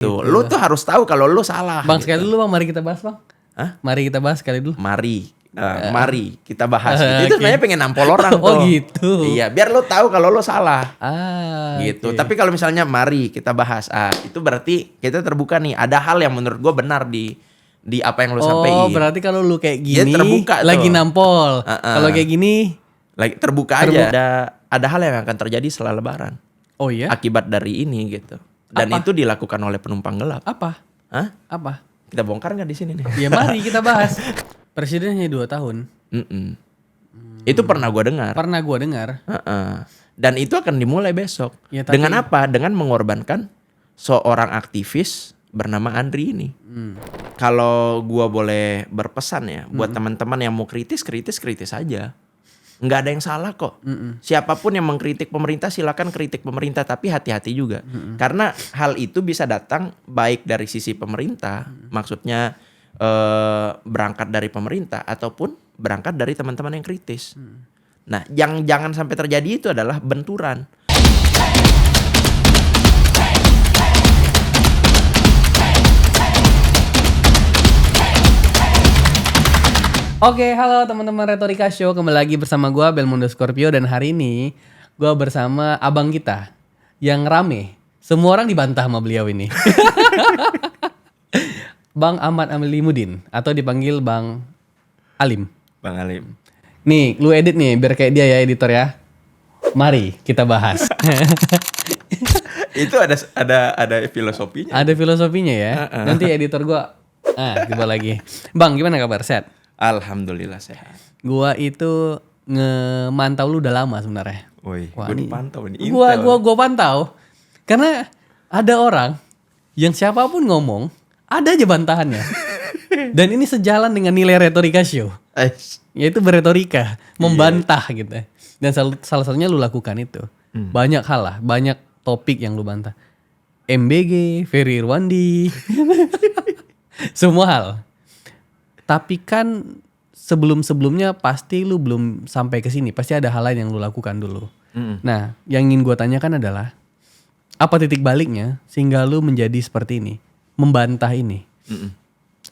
Tuh, lu tuh harus tahu kalau lu salah. Bang, sekali dulu Bang, mari kita bahas Bang. Hah? Mari kita bahas sekali dulu. Mari kita bahas. Itu sebenarnya pengen nampol orang tuh. Oh gitu. Iya, biar lu tahu kalau lu salah. Gitu. Okay. Tapi kalau misalnya mari kita bahas, itu berarti kita terbuka nih. Ada hal yang menurut gua benar di apa yang lu sampaikan. Oh, berarti kalau lu kayak gini ya, terbuka lagi tuh. nampol. Kalau kayak gini lagi terbuka aja. Ada hal yang akan terjadi setelah lebaran. Oh iya? Akibat dari ini gitu. Dan itu dilakukan oleh penumpang gelap. Apa? Hah? Apa? Kita bongkar nggak di sini nih? Ya mari kita bahas. Presidennya 2 tahun. Itu pernah gue dengar. Pernah gue dengar. Dan itu akan dimulai besok. Ya, tapi... Dengan apa? Dengan mengorbankan seorang aktivis bernama Andri ini. Kalau gue boleh berpesan ya, buat teman-teman yang mau kritis aja. Nggak ada yang salah kok. Siapapun yang mengkritik pemerintah silakan kritik pemerintah, tapi hati-hati juga. Karena hal itu bisa datang baik dari sisi pemerintah, maksudnya berangkat dari pemerintah ataupun berangkat dari teman-teman yang kritis. Nah, yang jangan sampai terjadi itu adalah benturan. Oke, halo teman-teman Retorika Show. Kembali lagi bersama gue Belmondo Scorpio. Dan hari ini gue bersama abang kita yang rame. Semua orang dibantah sama beliau ini. Bang Ahmad Alimuddin, atau dipanggil Bang Alim. Bang Alim. Nih, lu edit nih biar kayak dia ya, editor ya. Mari kita bahas. Itu ada filosofinya. Ada filosofinya ya. Nanti editor gue coba lagi. Bang, gimana kabar? Sehat? Alhamdulillah sehat. Gua itu ngemantau lu udah lama sebenarnya. Woi, gue dipantau ini. Gua pantau. Karena ada orang yang siapapun ngomong, ada aja bantahannya. Dan ini sejalan dengan nilai Retorika Show. Yaitu berretorika, membantah gitu. Dan salah satunya lu lakukan itu. Banyak hal lah, banyak topik yang lu bantah. MBG, Ferry Irwandi. Semua hal. Tapi kan sebelumnya pasti lu belum sampai ke sini. Pasti ada hal lain yang lu lakukan dulu. Nah, yang ingin gue tanyakan adalah apa titik baliknya sehingga lu menjadi seperti ini, membantah ini,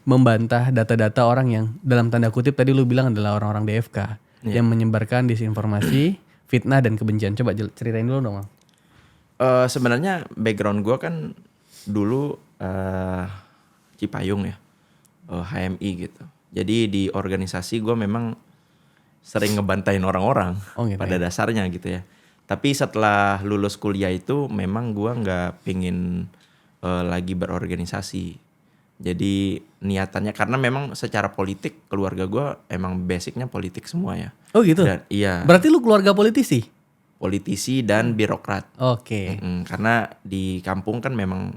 membantah data-data orang yang dalam tanda kutip tadi lu bilang adalah orang-orang DFK yang menyebarkan disinformasi, fitnah dan kebencian. Coba ceritain dulu dong, Bang. Sebenarnya background gue kan dulu Cipayung ya. HMI gitu. Jadi di organisasi gue memang sering ngebantain orang-orang pada dasarnya gitu ya. Tapi setelah lulus kuliah itu memang gue nggak pingin lagi berorganisasi. Jadi niatannya karena memang secara politik keluarga gue emang basicnya politik semua ya. Oh gitu? Dan, iya. Berarti lu keluarga politisi? Politisi dan birokrat. Oke. Karena di kampung kan memang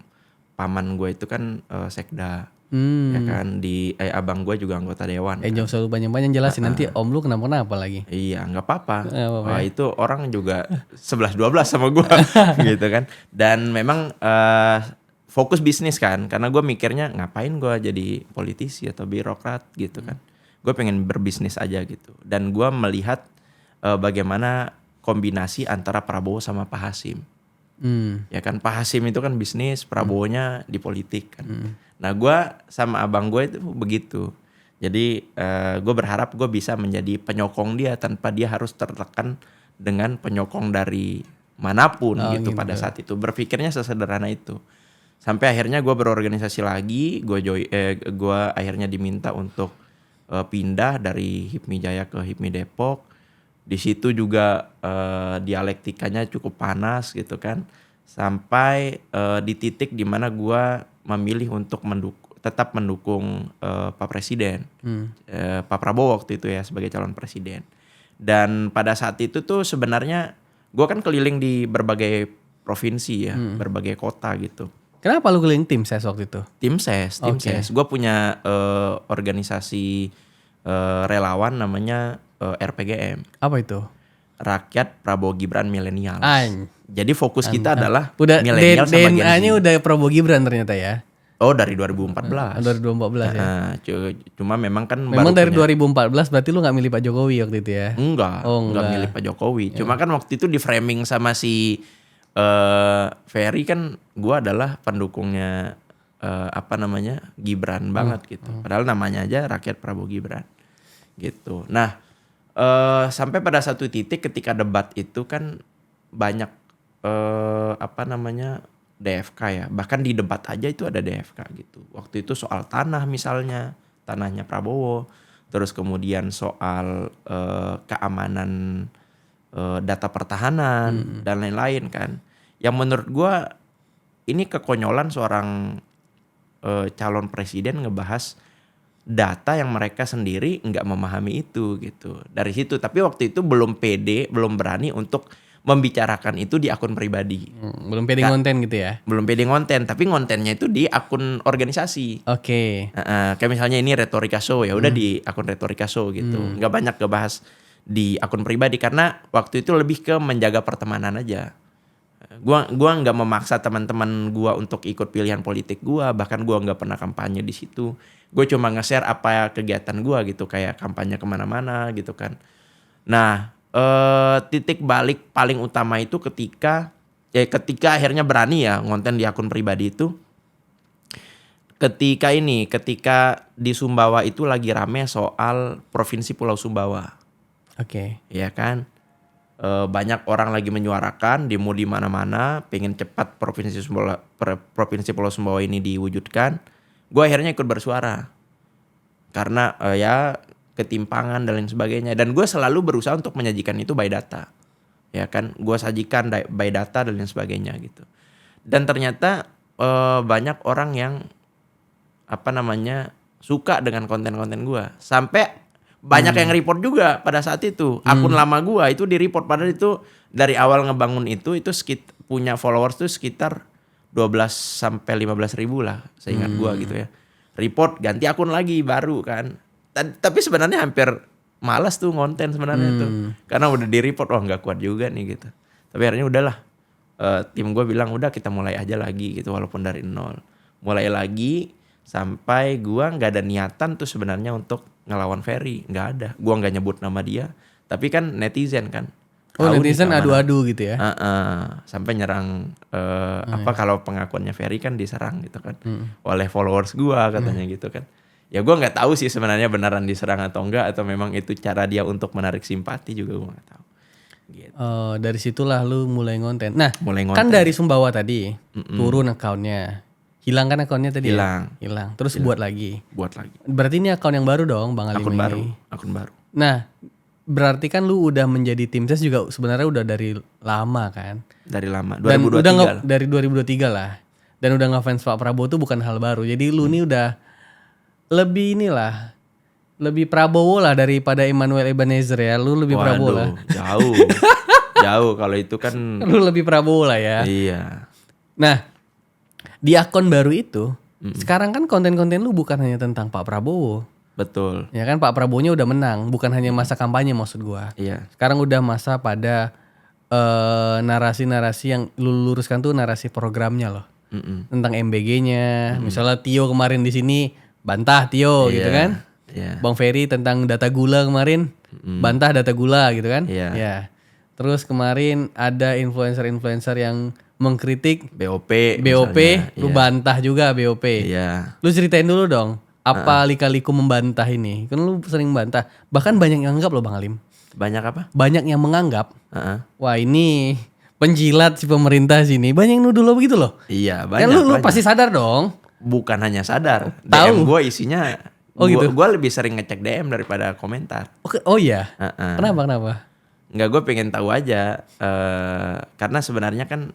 paman gue itu kan sekda. Ya kan di abang gue juga anggota dewan. Jangan selalu banyak-banyak jelasin nanti om lu kenapa lagi. Iya nggak apa-apa. Wah itu orang juga 11-12 sama gue gitu kan. Dan memang fokus bisnis kan. Karena gue mikirnya ngapain gue jadi politisi atau birokrat gitu kan. Gue pengen berbisnis aja gitu. Dan gue melihat bagaimana kombinasi antara Prabowo sama Pak Hasim. Ya kan Pak Hasim itu kan bisnis, Prabowo-nya di politik kan. Nah gue sama abang gue itu begitu. Jadi gue berharap gue bisa menjadi penyokong dia tanpa dia harus tertekan dengan penyokong dari manapun gitu pada saat itu. Berpikirnya sesederhana itu. Sampai akhirnya gue berorganisasi lagi, gue akhirnya diminta untuk pindah dari HIPMI Jaya ke HIPMI Depok. Di situ juga dialektikanya cukup panas gitu kan. Sampai di titik dimana gue memilih untuk tetap mendukung Pak Presiden, Pak Prabowo waktu itu ya sebagai calon presiden. Dan pada saat itu tuh sebenarnya gue kan keliling di berbagai provinsi ya, berbagai kota gitu. Kenapa lu keliling tim ses waktu itu? Tim ses. Gue punya organisasi relawan namanya RPGM. Apa itu? Rakyat Prabowo Gibran Milenial. Jadi fokus kita adalah milenial sama Gen Z. DNA-nya udah Prabowo Gibran ternyata ya. Oh dari 2014. 2014 ya. Cuma memang kan memang dari 2014 berarti lu gak milih Pak Jokowi waktu itu ya? Enggak milih Pak Jokowi. Cuma kan waktu itu di framing sama si Ferry kan gue adalah pendukungnya Gibran banget gitu. Padahal namanya aja Rakyat Prabowo Gibran gitu. Nah sampai pada satu titik ketika debat itu kan banyak DFK ya. Bahkan di debat aja itu ada DFK gitu. Waktu itu soal tanah misalnya, tanahnya Prabowo. Terus kemudian soal keamanan data pertahanan dan lain-lain kan. Yang menurut gue ini kekonyolan seorang calon presiden ngebahas data yang mereka sendiri nggak memahami itu gitu. Dari situ, tapi waktu itu belum pede, belum berani untuk membicarakan itu di akun pribadi. Belum pede ngonten gitu ya? Belum pede ngonten, tapi ngontennya itu di akun organisasi. Oke. Kayak misalnya ini Retorika Show, ya udah di akun Retorika Show gitu. Nggak banyak ngebahas di akun pribadi karena waktu itu lebih ke menjaga pertemanan aja. Gua nggak memaksa teman-teman gua untuk ikut pilihan politik gua, bahkan gua nggak pernah kampanye di situ. Gue cuma nge-share apa kegiatan gua gitu, kayak kampanye kemana-mana gitu kan. Nah, titik balik paling utama itu ketika akhirnya berani ya ngonten di akun pribadi itu. Ketika di Sumbawa itu lagi rame soal Provinsi Pulau Sumbawa. Oke. Ya kan? Banyak orang lagi menyuarakan demo di mana-mana, pengen cepat Provinsi Pulau Sumbawa ini diwujudkan. Gue akhirnya ikut bersuara karena ketimpangan dan lain sebagainya. Dan gue selalu berusaha untuk menyajikan itu by data, ya kan? Gue sajikan by data dan lain sebagainya gitu. Dan ternyata banyak orang yang suka dengan konten-konten gue. Sampai banyak yang report juga pada saat itu. Akun lama gue itu di report, padahal itu dari awal ngebangun itu punya followers tuh sekitar 12-15 ribu lah seingat gue gitu ya. Report ganti akun lagi baru kan. Tapi sebenarnya hampir malas tuh ngonten sebenarnya tuh. Karena udah di report, nggak kuat juga nih gitu. Tapi akhirnya udahlah. Tim gue bilang udah kita mulai aja lagi gitu walaupun dari nol. Mulai lagi sampai gue nggak ada niatan tuh sebenarnya untuk ngelawan Ferry. Nggak ada. Gue nggak nyebut nama dia. Tapi kan netizen kan. Netizen adu-adu gitu ya? Sampai nyerang kalau pengakuannya Ferry kan diserang gitu kan. Oleh followers gue katanya gitu kan. Ya gue nggak tahu sih sebenarnya beneran diserang atau enggak, atau memang itu cara dia untuk menarik simpati juga gue nggak tahu. Gitu. Dari situlah lu mulai ngonten. Nah, kan dari Sumbawa tadi turun akunnya, hilang kan akunnya tadi? Hilang. Terus buat lagi. Berarti ini akun yang baru dong, Bang Alim? Akun baru. Nah, berarti kan lu udah menjadi tim ses juga sebenarnya udah dari lama kan? Dari lama. 2023. Dan udah dari 2023 lah. Dan udah ngefans Pak Prabowo tuh bukan hal baru. Jadi lu nih udah lebih Prabowo lah daripada Emmanuel Ebenezer ya. Lu lebih Prabowo lah. Jauh kalau itu kan. Lu lebih Prabowo lah ya. Iya. Nah, di akun baru itu sekarang kan konten-konten lu bukan hanya tentang Pak Prabowo. Betul. Ya kan, Pak Prabowo-nya udah menang, bukan hanya masa kampanye maksud gua. Iya. Sekarang udah masa pada narasi-narasi yang lu luruskan tuh narasi programnya loh. Tentang MBG-nya. Misalnya Tio kemarin di sini bantah Tio gitu kan. Bang Ferry tentang data gula kemarin bantah data gula gitu kan. Ya. Terus kemarin ada influencer-influencer yang mengkritik BOP lu bantah juga BOP. Lu ceritain dulu dong apa lika-liku membantah ini. Kan lu sering bantah. Bahkan banyak yang anggap loh Bang Alim. Banyak apa? Banyak yang menganggap wah ini penjilat si pemerintah sini. Banyak yang nuduh lo begitu loh. Iya banyak. Kan lu pasti sadar dong. Bukan hanya sadar, Tahu. DM gue isinya. Gitu. Gue lebih sering ngecek DM daripada komentar. Oh iya. Kenapa? Nggak, gue pengen tahu aja. Karena sebenarnya kan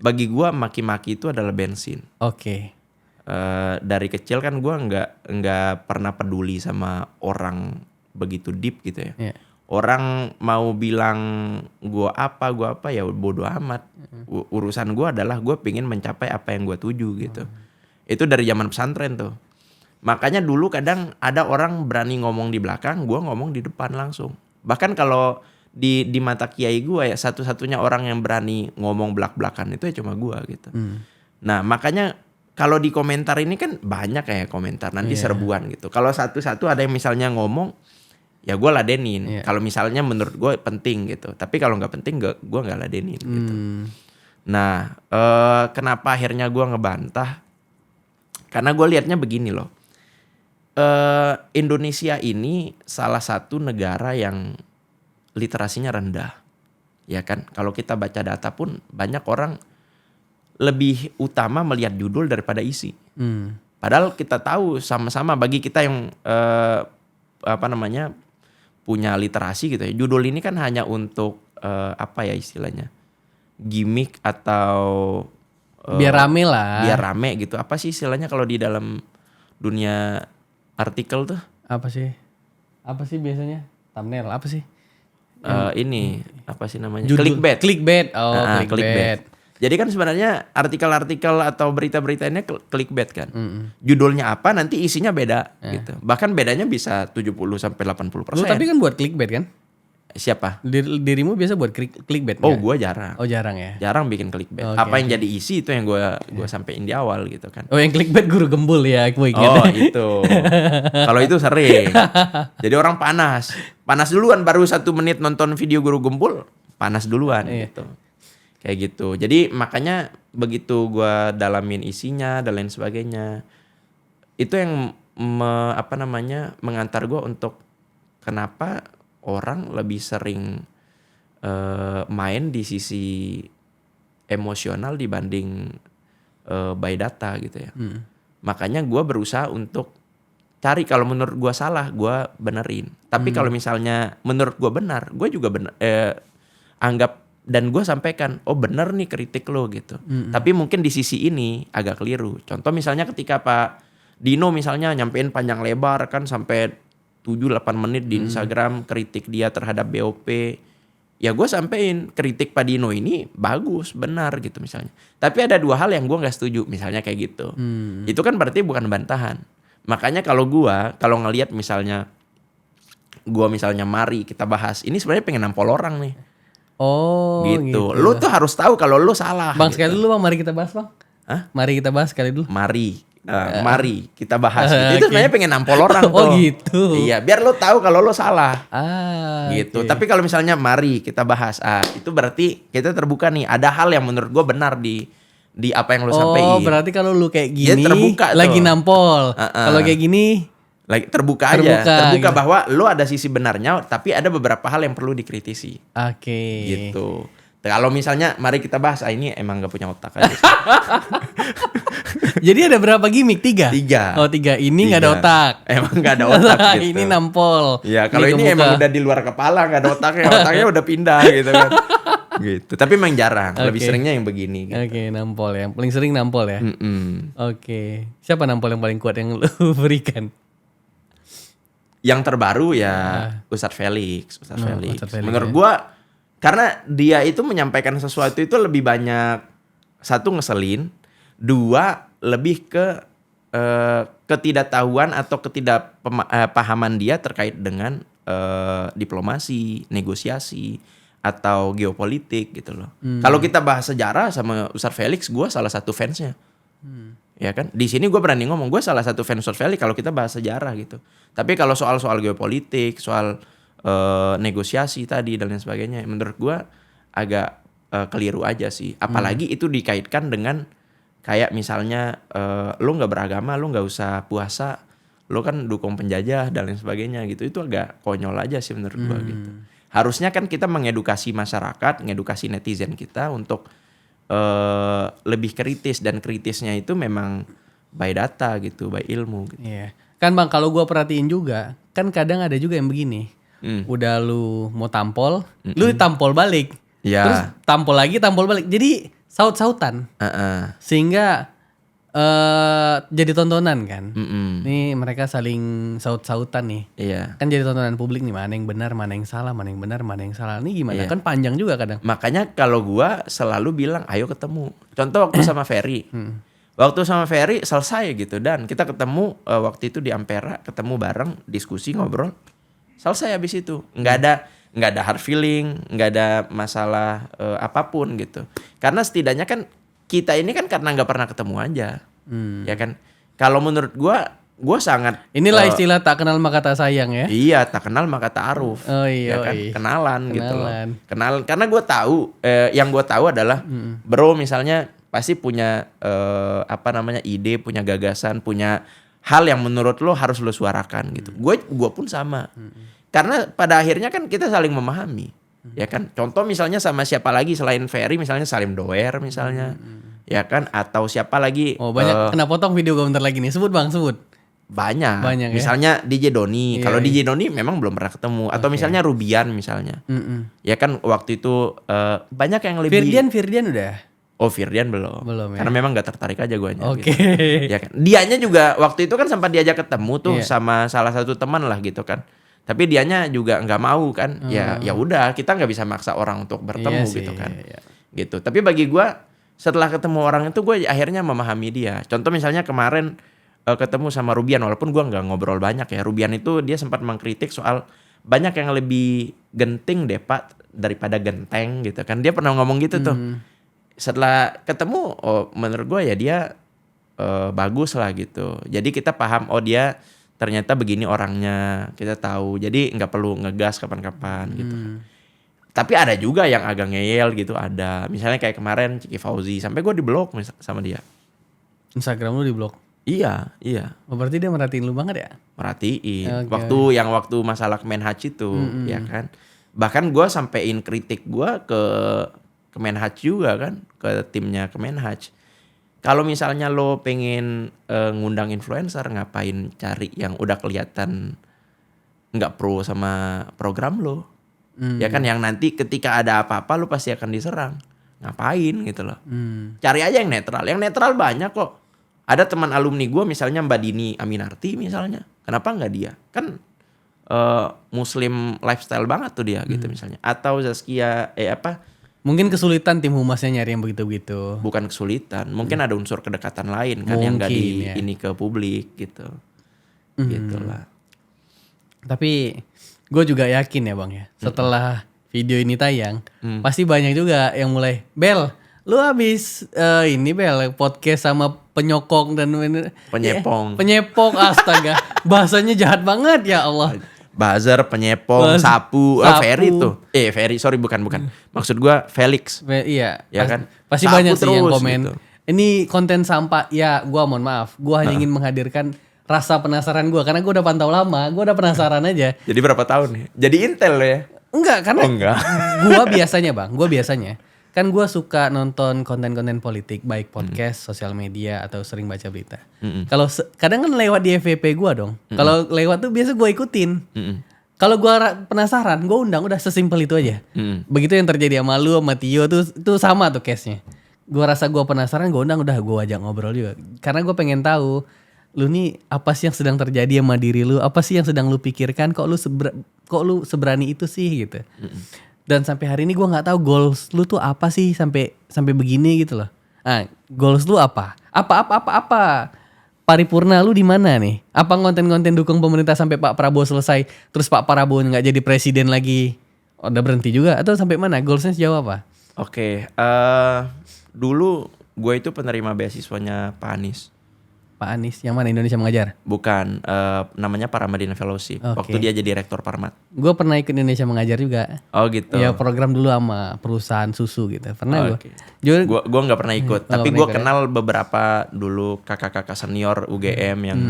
bagi gue maki-maki itu adalah bensin. Oke. Dari kecil kan gue nggak pernah peduli sama orang begitu deep gitu ya. Yeah. Orang mau bilang gue apa ya bodo amat. Urusan gue adalah gue pengen mencapai apa yang gue tuju gitu. Itu dari zaman pesantren tuh. Makanya dulu kadang ada orang berani ngomong di belakang, gue ngomong di depan langsung. Bahkan kalau di mata kiai gue ya satu-satunya orang yang berani ngomong belak-belakan itu ya cuma gue gitu. Nah makanya kalau di komentar ini kan banyak kayak komentar nanti serbuan gitu. Kalau satu-satu ada yang misalnya ngomong ya gue ladenin. Kalau misalnya menurut gue penting gitu. Tapi kalau nggak penting gue nggak ladenin gitu. Nah kenapa akhirnya gue ngebantah? Karena gue liatnya begini loh. Indonesia ini salah satu negara yang literasinya rendah. Ya kan? Kalau kita baca data pun banyak orang lebih utama melihat judul daripada isi. Padahal kita tahu sama-sama bagi kita yang punya literasi gitu ya. Judul ini kan hanya untuk istilahnya? Gimmick atau biar rame lah. Biar rame gitu. Apa sih istilahnya kalau di dalam dunia artikel tuh? Apa sih biasanya? Thumbnail apa sih? Ini apa sih namanya? Judul. Clickbait. Clickbait. Jadi kan sebenarnya artikel-artikel atau berita-berita ini clickbait kan. Judulnya apa nanti isinya beda gitu. Bahkan bedanya bisa 70-80%. Lu tapi kan buat clickbait kan? Siapa? Dirimu biasa buat clickbait Oh, gak? gue jarang. Oh, jarang ya? Jarang bikin clickbait. Apa yang jadi isi itu yang gue sampein di awal gitu kan. Oh, yang clickbait guru gembul ya, gue ingat. Oh, itu. Kalau itu sering. Jadi orang panas. Panas duluan baru 1 menit nonton video guru gembul, panas duluan gitu. Kayak gitu. Jadi makanya begitu gue dalamin isinya dan lain sebagainya. Itu yang mengantar gue untuk kenapa orang lebih sering main di sisi emosional dibanding by data gitu ya. Makanya gue berusaha untuk cari kalau menurut gue salah, gue benerin. Tapi kalau misalnya menurut gue benar, gue juga anggap dan gue sampaikan, oh bener nih kritik lo gitu. Tapi mungkin di sisi ini agak keliru. Contoh misalnya ketika Pak Dino misalnya nyampein panjang lebar kan sampai 7-8 menit di Instagram kritik dia terhadap BOP. Ya gue sampein kritik Pak Dino ini bagus, benar gitu misalnya. Tapi ada 2 hal yang gue gak setuju misalnya kayak gitu. Itu kan berarti bukan bantahan. Makanya kalau ngelihat misalnya mari kita bahas. Ini sebenarnya pengen nampol orang nih. Oh gitu. Lu tuh harus tahu kalau lu salah. Bang gitu. Sekali dulu Bang, mari kita bahas Bang. Hah? Mari kita bahas sekali dulu. Mari kita bahas. Itu sebenarnya pengen nampol orang tuh. Oh gitu. Iya, biar lo tahu kalau lo salah. Gitu. Okay. Tapi kalau misalnya mari kita bahas, itu berarti kita terbuka nih. Ada hal yang menurut gue benar di apa yang lo sampaikan. Oh, berarti kalau lo kayak gini terbuka lagi tuh. nampol. Kalau kayak gini lagi terbuka aja. Terbuka gitu. bahwa lo ada sisi benarnya, tapi ada beberapa hal yang perlu dikritisi. Oke. Gitu. Kalau misalnya mari kita bahas, ini emang gak punya otak aja. Jadi ada berapa gimmick? 3? 3. Oh 3, ini gak ada otak. Emang gak ada otak gitu. Ini nampol. Ya kalau ini emang udah di luar kepala, gak ada otaknya. Otaknya udah pindah gitu kan. Gitu. Tapi emang jarang, lebih seringnya yang begini gitu. Oke, nampol ya. Paling sering nampol ya. Oke. Siapa nampol yang paling kuat yang lu berikan? Yang terbaru ya Ustadz Felix. Menurut gua karena dia itu menyampaikan sesuatu itu lebih banyak, 1 ngeselin, 2 lebih ke ketidaktahuan atau ketidakpahaman dia terkait dengan diplomasi, negosiasi atau geopolitik gitu loh. Kalau kita bahas sejarah sama Ustadz Felix, gue salah satu fansnya. Ya kan? Di sini gue berani ngomong, gue salah satu fans Ustadz Felix kalau kita bahas sejarah gitu. Tapi kalau soal geopolitik, soal negosiasi tadi dan lain sebagainya, menurut gue agak keliru aja sih. Apalagi itu dikaitkan dengan kayak misalnya lo nggak beragama, lo nggak usah puasa, lo kan dukung penjajah dan lain sebagainya gitu. Itu agak konyol aja sih menurut gue gitu. Harusnya kan kita mengedukasi masyarakat, mengedukasi netizen kita untuk lebih kritis, dan kritisnya itu memang by data gitu, by ilmu gitu. Iya. Kan Bang, kalau gue perhatiin juga, kan kadang ada juga yang begini. Udah lu mau tampol, lu ditampol balik. Ya. Terus tampol balik. Jadi saut-sautan. Sehingga jadi tontonan kan. Nih mereka saling saut-sautan nih. Iya. Kan jadi tontonan publik nih, mana yang benar, mana yang salah, mana yang benar, mana yang salah. Ini gimana? Iya. Kan panjang juga kadang. Makanya kalau gua selalu bilang ayo ketemu. Contoh waktu sama Ferry. Waktu sama Ferry selesai gitu, dan kita ketemu waktu itu di Ampera, ketemu bareng, diskusi, ngobrol. Selesai habis itu. Nggak ada hard feeling, nggak ada masalah apapun gitu. Karena setidaknya kan kita ini kan karena nggak pernah ketemu aja. Ya kan. Kalau menurut gue sangat. Inilah istilah tak kenal maka tak sayang ya. Iya, tak kenal maka ta'aruf. Oh iya. Ya kan? Iya. Kenalan gitu loh. Kenalan karena gue tahu yang gue tahu adalah bro misalnya pasti punya ide, punya gagasan, punya hal yang menurut lo harus lo suarakan gitu. Gue pun sama. Karena pada akhirnya kan kita saling memahami. Ya kan? Contoh misalnya sama siapa lagi selain Ferry, misalnya Salim Doer misalnya. Ya kan? Atau siapa lagi? Oh banyak. Kena potong video gue bentar lagi nih. Sebut bang, sebut. Banyak misalnya ya? DJ Doni. Kalau DJ Doni memang belum pernah ketemu. Atau misalnya Rubian misalnya. Ya kan waktu itu banyak yang lebih. Firdian udah. Oh Firdian belum ya? Karena memang gak tertarik aja guanya. Oke. Gitu. Ya kan. Dianya juga waktu itu kan sempat diajak ketemu tuh sama salah satu teman lah gitu kan. Tapi dianya juga nggak mau kan. Ya udah kita nggak bisa maksa orang untuk bertemu gitu kan. Gitu. Tapi bagi gue setelah ketemu orang itu gue akhirnya memahami dia. Contoh misalnya kemarin ketemu sama Rubian, walaupun gue nggak ngobrol banyak ya. Rubian itu dia sempat mengkritik soal banyak yang lebih genting deh Pak daripada genteng gitu kan. Dia pernah ngomong gitu tuh. Setelah ketemu, menurut gue ya dia bagus lah gitu. Jadi kita paham dia ternyata begini orangnya, kita tahu. Jadi nggak perlu ngegas kapan-kapan gitu. Tapi ada juga yang agak ngeyel gitu, ada. Misalnya kayak kemarin Ciki Fauzi, sampai gue diblok sama dia. Instagram lu diblok? Iya. Oh, berarti dia merhatiin lu banget ya? Merhatiin. Waktu masalah Kemenhaj itu, ya kan. Bahkan gue sampein kritik gue ke Kemenhaj juga kan, ke timnya Kemenhaj. Kalau misalnya lo pengen ngundang influencer, ngapain cari yang udah kelihatan nggak pro sama program lo? Ya kan, yang nanti ketika ada apa-apa lo pasti akan diserang. Ngapain gitu loh? Cari aja yang netral. Yang netral banyak kok. Ada teman alumni gue misalnya Mbak Dini Aminarti misalnya. Kenapa nggak dia? Kan Muslim lifestyle banget tuh dia gitu misalnya. Atau Zaskia mungkin kesulitan tim humasnya nyari yang begitu-begitu. Bukan kesulitan, mungkin ada unsur kedekatan lain kan yang nggak ini ke publik gitu. Gitulah. Tapi gue juga yakin ya bang ya, setelah video ini tayang, pasti banyak juga yang mulai, Bel, lu habis Bel podcast sama penyokong dan penyepong, astaga, bahasanya jahat banget ya Allah. Buzzer, penyepong, sapu. Ferry tuh. Ferry, sorry bukan. Maksud gua Felix. Iya. Ya kan? Pasti sapu banyak sih yang komen. Gitu. Ini konten sampah. Ya, gua mohon maaf. Gua hanya ingin menghadirkan rasa penasaran gua karena gua udah pantau lama. Gua udah penasaran aja. Jadi berapa tahun nih? Jadi intel lo ya? Enggak, karena enggak. Gua biasanya kan gue suka nonton konten-konten politik, baik podcast, sosial media, atau sering baca berita. Kalau kadang kan lewat di FYP gue dong. Kalau lewat tuh biasa gue ikutin. Kalau gue penasaran, gue undang, udah sesimpel itu aja. Begitu yang terjadi sama lu, sama Tio tuh sama tuh case-nya. Gue rasa gue penasaran, gue undang, udah gue ajak ngobrol juga. Karena gue pengen tahu, lu nih apa sih yang sedang terjadi sama diri lu? Apa sih yang sedang lu pikirkan? Kok lu seberani itu sih gitu? Dan sampai hari ini gue nggak tahu goals lu tuh apa sih sampai begini gitu loh. Nah, goals lu apa? Apa? Paripurna lu di mana nih? Apa konten-konten dukung pemerintah sampai Pak Prabowo selesai, terus Pak Prabowo nggak jadi presiden lagi? Udah berhenti juga atau sampai mana? Goalsnya sejauh apa? Oke, dulu gue itu penerima beasiswanya Pak Anies. Pak Anies yang mana, Indonesia Mengajar? Bukan, namanya Paramadina Fellowship. Okay. Waktu dia jadi rektor Parmat. Gue pernah ikut Indonesia Mengajar juga. Oh gitu. Ya program dulu sama perusahaan susu gitu. Pernah gue. Gue nggak pernah ikut. Tapi gue kenal beberapa dulu kakak-kakak senior UGM yang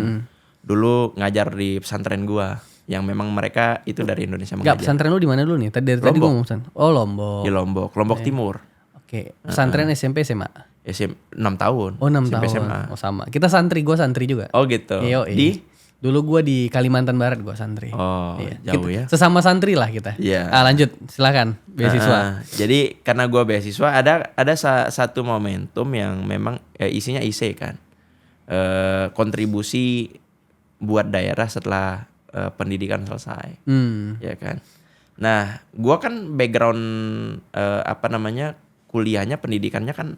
dulu ngajar di pesantren gue. Yang memang mereka itu dari Indonesia Mengajar. Enggak, pesantren lu di mana dulu nih? Tadi gue ngomong pesantren. Oh Lombok. Di Lombok Timur. Oke. Pesantren SMP SMA. 6 tahun. Oh 6 SMP tahun. SMA. Oh sama. Kita santri, gue santri juga. Oh gitu. Di? Dulu gue di Kalimantan Barat gue santri. Oh jauh ya. Sesama santri lah kita. Iya. Lanjut silakan beasiswa. Jadi karena gue beasiswa ada satu momentum yang memang isinya IC kan. Kontribusi buat daerah setelah pendidikan selesai. Ya kan. Nah gue kan background kuliahnya pendidikannya kan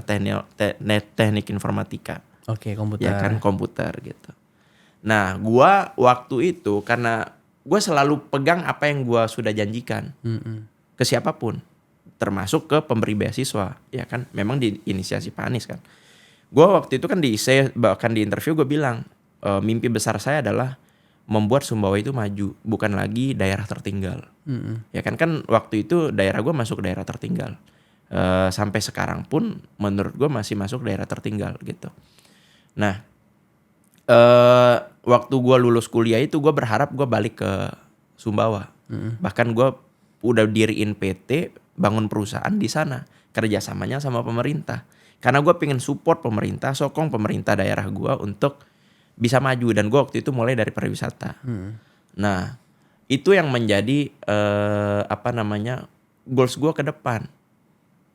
teknik informatika. Oke, komputer. Ya kan, komputer gitu. Nah, gua waktu itu karena gua selalu pegang apa yang gua sudah janjikan ke siapapun, termasuk ke pemberi beasiswa, ya kan. Memang diinisiasi Pak Anies kan. Gua waktu itu kan bahkan di interview gua bilang, mimpi besar saya adalah membuat Sumbawa itu maju, bukan lagi daerah tertinggal. Ya kan waktu itu daerah gua masuk daerah tertinggal. Sampai sekarang pun menurut gue masih masuk daerah tertinggal gitu. Nah, waktu gue lulus kuliah itu gue berharap gue balik ke Sumbawa. Bahkan gue udah diriin PT, bangun perusahaan di sana, kerjasamanya sama pemerintah. Karena gue pengen support pemerintah, sokong pemerintah daerah gue untuk bisa maju. Dan gue waktu itu mulai dari pariwisata. Nah, itu yang menjadi goals gue ke depan.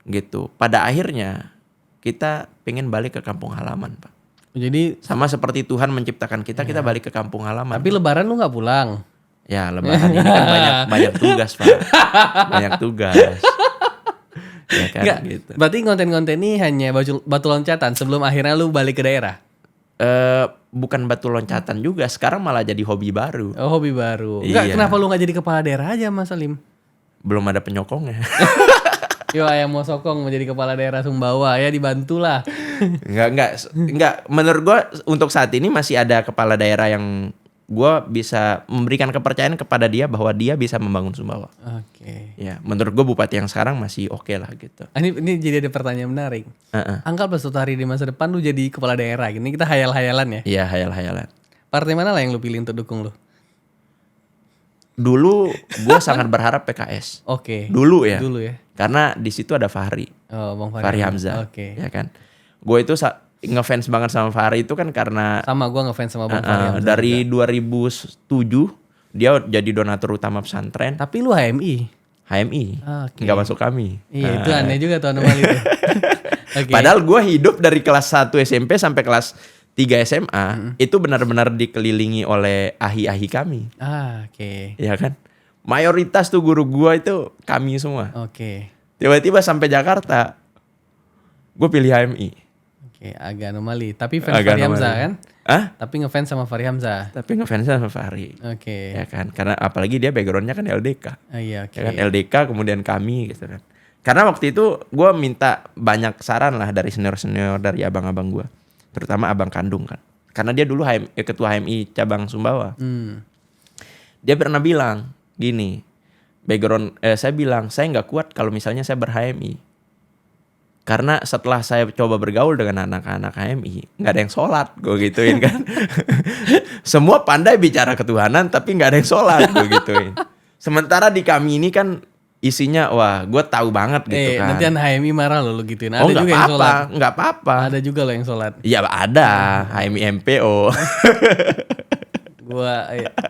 Gitu. Pada akhirnya kita pengen balik ke kampung halaman, Pak. Jadi sama seperti Tuhan menciptakan kita balik ke kampung halaman. Tapi Lebaran lu nggak pulang? Ya Lebaran ini kan banyak tugas, Pak. Banyak tugas. Ya kan, Nggak, gitu. Berarti konten-konten ini hanya batu loncatan sebelum akhirnya lu balik ke daerah? Bukan batu loncatan juga. Sekarang malah jadi hobi baru. Oh, hobi baru. Enggak, Iya. kenapa lu nggak jadi kepala daerah aja, Mas Salim? Belum ada penyokongnya. Yo, ayam mau sokong mau jadi kepala daerah Sumbawa ya, dibantulah. Enggak. Menurut gue untuk saat ini masih ada kepala daerah yang gue bisa memberikan kepercayaan kepada dia bahwa dia bisa membangun Sumbawa. Oke. Ya, menurut gue bupati yang sekarang masih oke lah gitu. Ini jadi ada pertanyaan menarik. Anggaplah suatu hari di masa depan lu jadi kepala daerah. Ini kita hayal-hayalan ya. Iya, hayal-hayalan. Partai mana lah yang lu pilih untuk dukung lu? Dulu gue sangat berharap PKS. Oke. Dulu ya. Karena di situ ada Fahri. Oh, Bang Fahri Hamzah. Oke. Ya kan. Gue itu ngefans banget sama Fahri itu kan karena sama gue ngefans sama Bang Fahri Hamzah. Dari 2007 dia jadi donatur utama pesantren. Tapi lu HMI. Okay. Nggak masuk kami. Iya, itu aneh juga tuh anomali itu. Okay. Padahal gue hidup dari kelas 1 SMP sampai kelas 3 SMA itu benar-benar dikelilingi oleh ahi-ahi kami. Oke. Ya kan? Mayoritas tuh guru gue itu kami semua. Oke. Tiba-tiba sampai Jakarta, gue pilih HMI. Oke, agak anomali. Tapi fans Fahri Hamzah kan? Tapi ngefans sama Fahri Hamzah. Tapi ngefans sama Fahri. Oke. Ya kan? Karena apalagi dia backgroundnya kan LDK. Iya, oke. Ya kan? LDK kemudian kami gitu kan. Karena waktu itu gue minta banyak saran lah dari senior-senior, dari abang-abang gue. Terutama abang kandung kan. Karena dia dulu ketua HMI cabang Sumbawa. Dia pernah bilang gini, saya bilang saya nggak kuat kalau misalnya saya ber-HMI. Karena setelah saya coba bergaul dengan anak-anak HMI, nggak ada yang sholat, gue gituin kan. Semua pandai bicara ketuhanan, tapi nggak ada yang sholat, gue gituin. Sementara di kami ini kan isinya, wah, gue tahu banget gitu kan. Nanti anak HMI marah lo gituin. Ada juga yang sholat. Nggak apa-apa. Ada juga lo yang sholat. Iya ada, HMI MPO.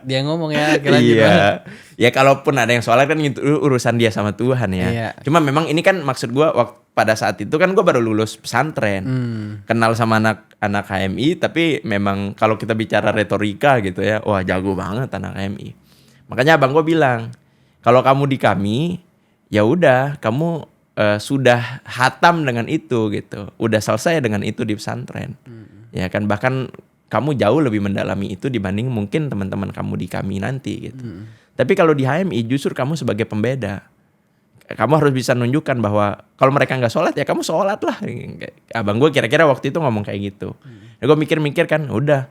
Dia ngomong ya. Iya. Ya kalaupun ada yang sholat kan itu urusan dia sama Tuhan ya. Iya. Cuma memang ini kan maksud gue pada saat itu kan gue baru lulus pesantren. Kenal sama anak HMI, tapi memang kalau kita bicara retorika gitu ya, wah jago banget anak HMI. Makanya abang gue bilang, kalau kamu di kami, ya udah kamu sudah hatam dengan itu gitu, udah selesai dengan itu di pesantren, ya kan, bahkan kamu jauh lebih mendalami itu dibanding mungkin teman-teman kamu di kami nanti gitu. Tapi kalau di HMI justru kamu sebagai pembeda, kamu harus bisa nunjukkan bahwa kalau mereka nggak sholat ya kamu sholat lah. Abang gue kira-kira waktu itu ngomong kayak gitu. Nah, gue mikir-mikir kan, udah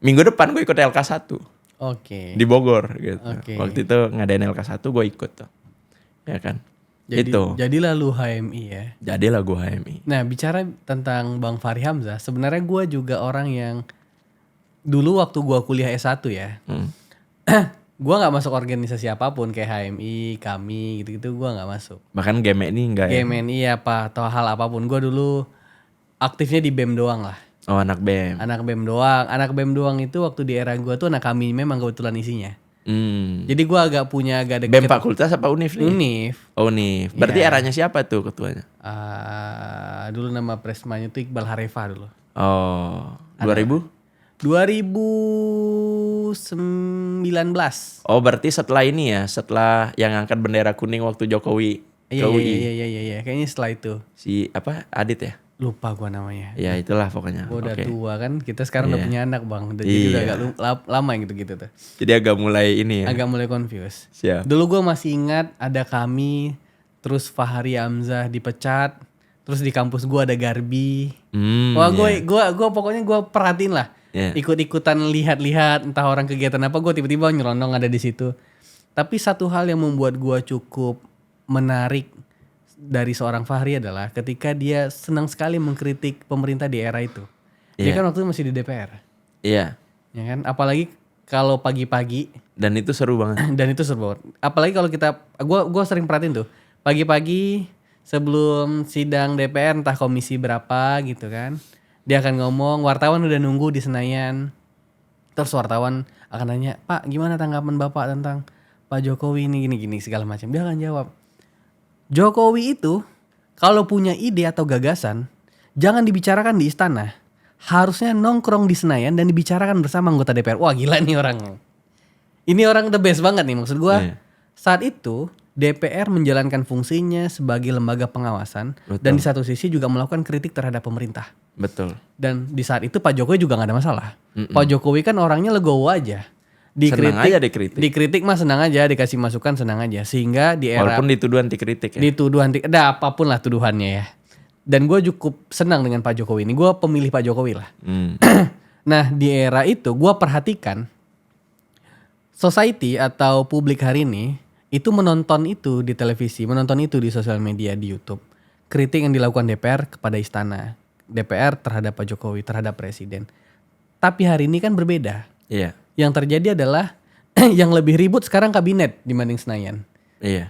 minggu depan gue ikut LK1. Oke. Di Bogor gitu. Okay. Waktu itu ngadain LK1 gue ikut tuh. Ya kan? Jadilah lu HMI ya. Jadilah gue HMI. Nah, bicara tentang Bang Fahri Hamzah, sebenarnya gue juga orang yang dulu waktu gue kuliah S1 ya. Gue gak masuk organisasi apapun kayak HMI, kami gitu-gitu gue gak masuk. Bahkan GMNI enggak ya? GMNI apa atau hal apapun. Gue dulu aktifnya di BEM doang lah. Oh, anak BEM. Anak BEM doang. Anak BEM doang itu waktu di era gue tuh anak kami memang kebetulan isinya. Jadi gue agak deket. BEM fakultas apa univ nih? Univ. Oh, univ. Berarti eranya siapa tuh ketuanya? Dulu nama presmanya tuh Iqbal Harefa dulu. Oh, 2000? 2019. Oh, berarti setelah ini ya, setelah yang angkat bendera kuning waktu Jokowi ke UI. Iya. Kayaknya setelah itu. Si apa? Adit ya? Lupa gua namanya. Ya itulah pokoknya. Gua udah tua kan. Kita sekarang udah punya anak bang. Jadi udah agak lama gitu-gitu tuh. Jadi agak mulai ini ya. Agak mulai confused. Siap. Dulu gua masih ingat ada kami. Terus Fahri Hamzah dipecat. Terus di kampus gua ada Garbi. Wah gua pokoknya gua perhatiin lah. Ikut-ikutan lihat-lihat entah orang kegiatan apa. Gua tiba-tiba nyelonong ada di situ. Tapi satu hal yang membuat gua cukup menarik dari seorang Fahri adalah ketika dia senang sekali mengkritik pemerintah di era itu. Dia kan waktu itu masih di DPR. Iya. Ya kan, apalagi kalau pagi-pagi. Dan itu seru banget. Dan itu seru banget. Apalagi kalau gua sering perhatiin tuh pagi-pagi sebelum sidang DPR entah komisi berapa gitu kan, dia akan ngomong, wartawan udah nunggu di Senayan. Terus wartawan akan nanya, Pak gimana tanggapan Bapak tentang Pak Jokowi ini gini-gini segala macam. Dia akan jawab, Jokowi itu kalau punya ide atau gagasan jangan dibicarakan di istana, harusnya nongkrong di Senayan dan dibicarakan bersama anggota DPR. Wah gila nih orang. Ini orang the best banget nih, maksud gua. Saat itu DPR menjalankan fungsinya sebagai lembaga pengawasan. Betul. Dan di satu sisi juga melakukan kritik terhadap pemerintah. Betul. Dan di saat itu Pak Jokowi juga gak ada masalah. Pak Jokowi kan orangnya legowo aja. Senang aja dikritik. Dikritik mah senang aja, dikasih masukan senang aja. Sehingga di era walaupun dituduh anti kritik ya. Dituduh anti, ada apapun lah tuduhannya ya. Dan gue cukup senang dengan Pak Jokowi ini. Gue pemilih Pak Jokowi lah. Nah di era itu gue perhatikan society atau publik hari ini itu menonton itu di televisi, menonton itu di sosial media, di YouTube. Kritik yang dilakukan DPR kepada istana, DPR terhadap Pak Jokowi, terhadap presiden. Tapi hari ini kan berbeda. Iya. Yang terjadi adalah yang lebih ribut sekarang kabinet dibanding Senayan. Iya.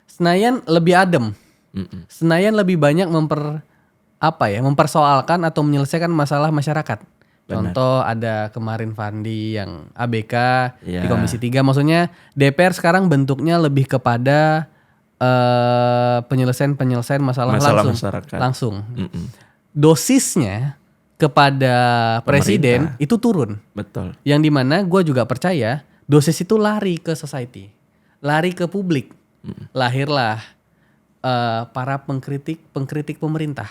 Senayan lebih adem. Senayan lebih banyak mempersoalkan atau menyelesaikan masalah masyarakat. Benar. Contoh ada kemarin Fandi yang ABK di Komisi 3. Maksudnya DPR sekarang bentuknya lebih kepada penyelesaian masalah langsung. Dosisnya kepada presiden itu turun. Betul. Yang dimana gue juga percaya dosis itu lari ke society, lari ke publik. Lahirlah para pengkritik pemerintah.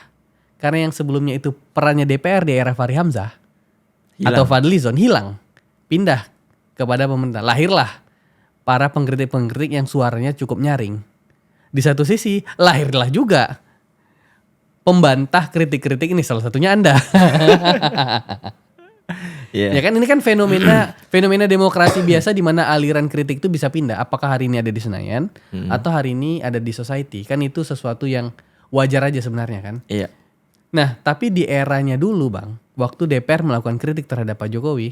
Karena yang sebelumnya itu perannya DPR di era Fahri Hamzah atau Fadlizon hilang, pindah kepada pemerintah. Lahirlah para pengkritik yang suaranya cukup nyaring. Di satu sisi lahirlah juga pembantah kritik-kritik ini, salah satunya Anda. Ya kan ini kan fenomena demokrasi biasa di mana aliran kritik itu bisa pindah. Apakah hari ini ada di Senayan atau hari ini ada di society? Kan itu sesuatu yang wajar aja sebenarnya kan. Iya. Nah, tapi di eranya dulu, Bang, waktu DPR melakukan kritik terhadap Pak Jokowi,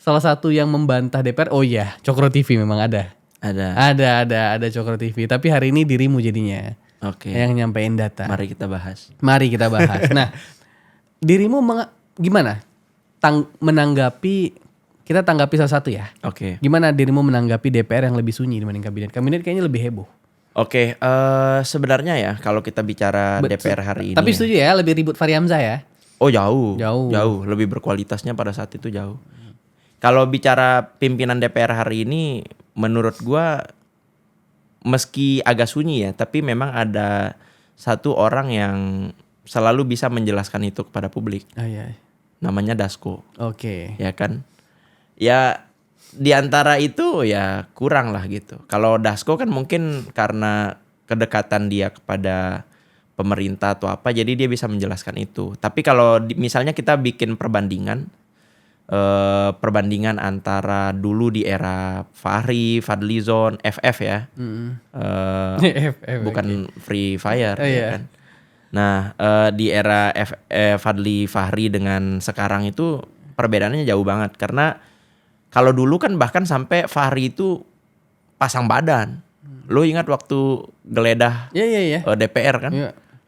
salah satu yang membantah DPR, Cokro TV memang ada. Ada Cokro TV, tapi hari ini dirimu jadinya. Oke. Yang nyampein data. Mari kita bahas. Nah, dirimu gimana? Menanggapi, kita tanggapi salah satu ya. Oke. Gimana dirimu menanggapi DPR yang lebih sunyi dibanding kabinet? Kabinet kayaknya lebih heboh. Oke, sebenarnya ya kalau kita bicara DPR hari ini. Tapi setuju ya, lebih ribut Fahri Hamzah ya? Oh jauh, lebih berkualitasnya pada saat itu jauh. Kalau bicara pimpinan DPR hari ini, menurut gua meski agak sunyi ya, tapi memang ada satu orang yang selalu bisa menjelaskan itu kepada publik. Namanya Dasko. Oke. Ya kan? Ya di antara itu ya kurang lah gitu. Kalau Dasko kan mungkin karena kedekatan dia kepada pemerintah atau apa, jadi dia bisa menjelaskan itu. Tapi kalau misalnya kita bikin perbandingan antara dulu di era Fahri, Fadlizon, FF ya, bukan Free Fire ya kan. Nah di era Fadli Fahri dengan sekarang itu perbedaannya jauh banget. Karena kalau dulu kan bahkan sampai Fahri itu pasang badan. Lo ingat waktu geledah DPR kan?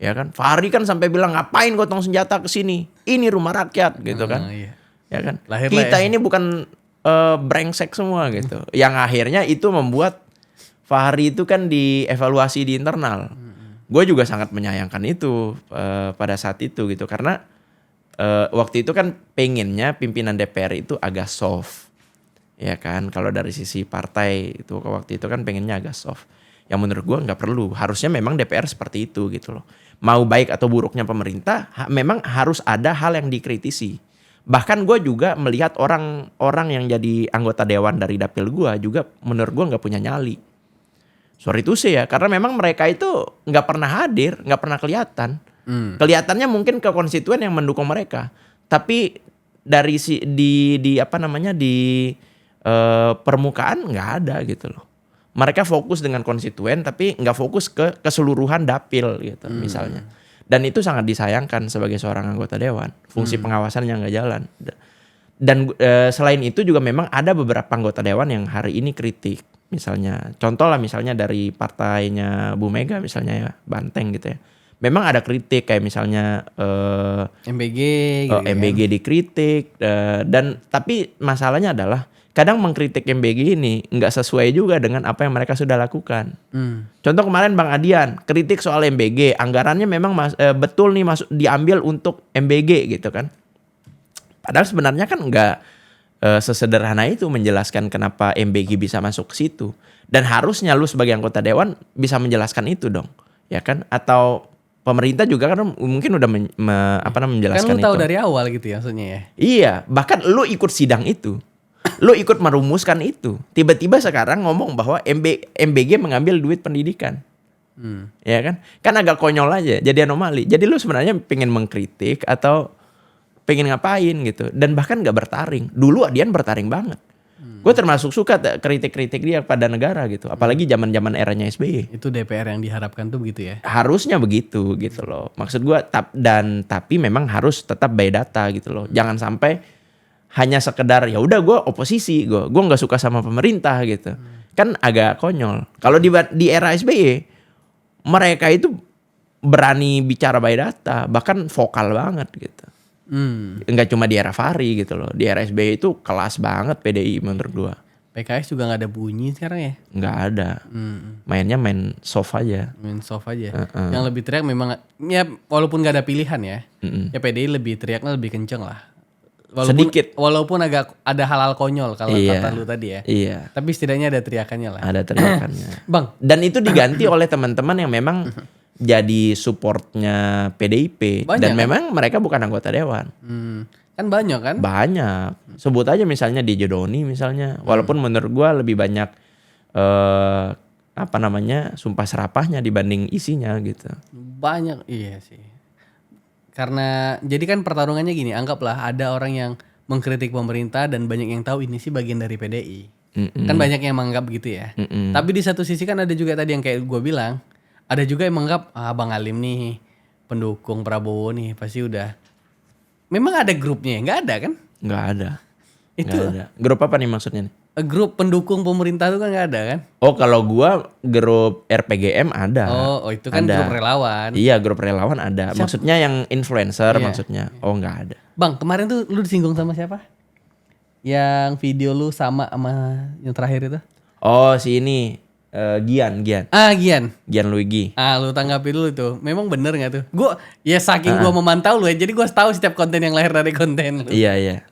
Ya kan? Fahri kan sampai bilang ngapain gotong senjata ke sini? Ini rumah rakyat gitu kan. Ya kan? Kita ini bukan brengsek semua gitu. Yang akhirnya itu membuat Fahri itu kan dievaluasi di internal. Gue juga sangat menyayangkan itu pada saat itu gitu. Karena waktu itu kan pengennya pimpinan DPR itu agak soft. Ya kan, kalau dari sisi partai itu waktu itu kan pengennya agak soft. Yang menurut gue nggak perlu. Harusnya memang DPR seperti itu gitu loh. Mau baik atau buruknya pemerintah, memang harus ada hal yang dikritisi. Bahkan gue juga melihat orang-orang yang jadi anggota dewan dari dapil gue juga menurut gue nggak punya nyali. Sorry to say ya, karena memang mereka itu nggak pernah hadir, nggak pernah kelihatan. Kelihatannya mungkin ke konstituen yang mendukung mereka, tapi dari di permukaan nggak ada gitu loh. mereka fokus dengan konstituen tapi nggak fokus ke keseluruhan dapil gitu misalnya. Dan itu sangat disayangkan sebagai seorang anggota dewan, fungsi pengawasannya nggak jalan. Dan selain itu juga memang ada beberapa anggota dewan yang hari ini kritik, misalnya contoh lah misalnya dari partainya Bu Mega misalnya ya, Banteng gitu ya. Memang ada kritik kayak misalnya MBG gitu MBG dikritik dan tapi masalahnya adalah kadang mengkritik MBG ini nggak sesuai juga dengan apa yang mereka sudah lakukan. Contoh kemarin Bang Adian kritik soal MBG, anggarannya memang betul nih diambil untuk MBG gitu kan. Padahal sebenarnya kan nggak sesederhana itu menjelaskan kenapa MBG bisa masuk ke situ. Dan harusnya lu sebagai anggota dewan bisa menjelaskan itu dong, ya kan? Atau pemerintah juga kan mungkin udah menjelaskan itu. Kan lu tahu dari awal gitu ya maksudnya ya. Iya, bahkan lu ikut sidang itu. Lu ikut merumuskan itu. Tiba-tiba sekarang ngomong bahwa MBG mengambil duit pendidikan. Ya kan? Kan agak konyol aja, jadi anomali. Jadi lu sebenarnya pengen mengkritik atau pengen ngapain gitu. Dan bahkan gak bertaring. Dulu Adian bertaring banget. Gue termasuk suka kritik-kritik dia pada negara gitu. Apalagi zaman-zaman eranya SBY. Itu DPR yang diharapkan tuh begitu ya? Harusnya begitu gitu loh. Maksud gue tapi memang harus tetap by data gitu loh. Jangan sampai hanya sekedar ya udah gue oposisi, gue nggak suka sama pemerintah gitu. Kan agak konyol. Kalau di era SBY mereka itu berani bicara by data, bahkan vokal banget gitu. Enggak cuma di era Fahri gitu loh. Di era SBY itu kelas banget PDI menurut gue. PKS juga nggak ada bunyi sekarang ya? Nggak ada. Mainnya main soft aja. Main soft aja. Yang lebih teriak memang ya walaupun nggak ada pilihan ya. Ya PDI lebih teriaknya lebih kenceng lah. Sedikit. Walaupun agak ada hal-hal konyol kalau kata lu tadi ya. Iya. Tapi setidaknya ada teriakannya lah. Ada teriakannya. Bang. Dan itu diganti oleh teman-teman yang memang jadi supportnya PDIP. Banyak, dan memang mereka bukan anggota dewan. Kan banyak kan? Banyak. Sebut aja misalnya di Jodoni misalnya. Walaupun menurut gua lebih banyak sumpah serapahnya dibanding isinya gitu. Banyak, iya sih. Karena jadi kan pertarungannya gini, anggaplah ada orang yang mengkritik pemerintah dan banyak yang tahu ini sih bagian dari PDI. Kan banyak yang menganggap begitu ya. Tapi di satu sisi kan ada juga tadi yang kayak gue bilang, ada juga yang menganggap Bang Alim nih pendukung Prabowo nih pasti udah. Memang ada grupnya, nggak ada kan? Nggak ada. Itu nggak ada. Grup apa nih maksudnya nih? Grup pendukung pemerintah itu kan nggak ada kan? Oh kalau gua grup RPGM ada. Oh itu kan ada. Grup relawan. Iya grup relawan ada. Maksudnya yang influencer maksudnya. Oh nggak ada. Bang kemarin tuh lu disinggung sama siapa? Yang video lu sama yang terakhir itu? Oh si ini Gian. Gian Luigi. Lu tanggapi dulu tuh. Memang bener nggak tuh? Gua ya saking gua memantau lu ya. Jadi gua tahu setiap konten yang lahir dari konten lu. Iya.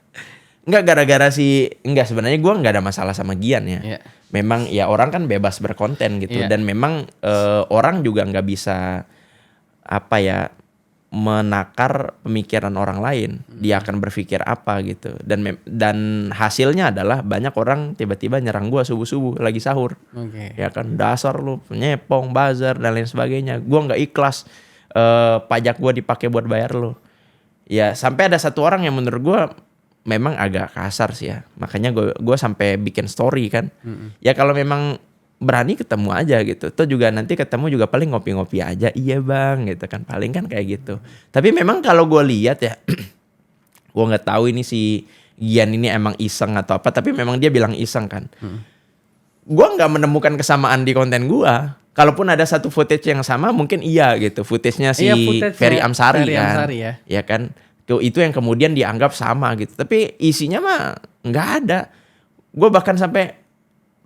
Enggak gara-gara sebenarnya gue nggak ada masalah sama Gian ya. Yeah. Memang ya orang kan bebas berkonten gitu dan memang orang juga nggak bisa menakar pemikiran orang lain. Dia akan berpikir apa gitu. Dan hasilnya adalah banyak orang tiba-tiba nyerang gue subuh-subuh lagi sahur. Ya kan dasar lu nyepong, buzzer dan lain sebagainya. Gue nggak ikhlas pajak gue dipakai buat bayar lu. Ya sampai ada satu orang yang menurut gue memang agak kasar sih ya. Makanya gue sampai bikin story kan. Ya kalau memang berani ketemu aja gitu. Tuh juga nanti ketemu juga paling ngopi-ngopi aja. Iya bang gitu kan. Paling kan kayak gitu. Tapi memang kalau gue lihat ya. Gue gak tahu ini si Gian ini emang iseng atau apa. Tapi memang dia bilang iseng kan. Gue gak menemukan kesamaan di konten gue. Kalaupun ada satu footage yang sama mungkin iya gitu. Footage-nya si Ferry Amsari kan. Ya kan. Itu yang kemudian dianggap sama gitu. Tapi isinya mah nggak ada. Gue bahkan sampai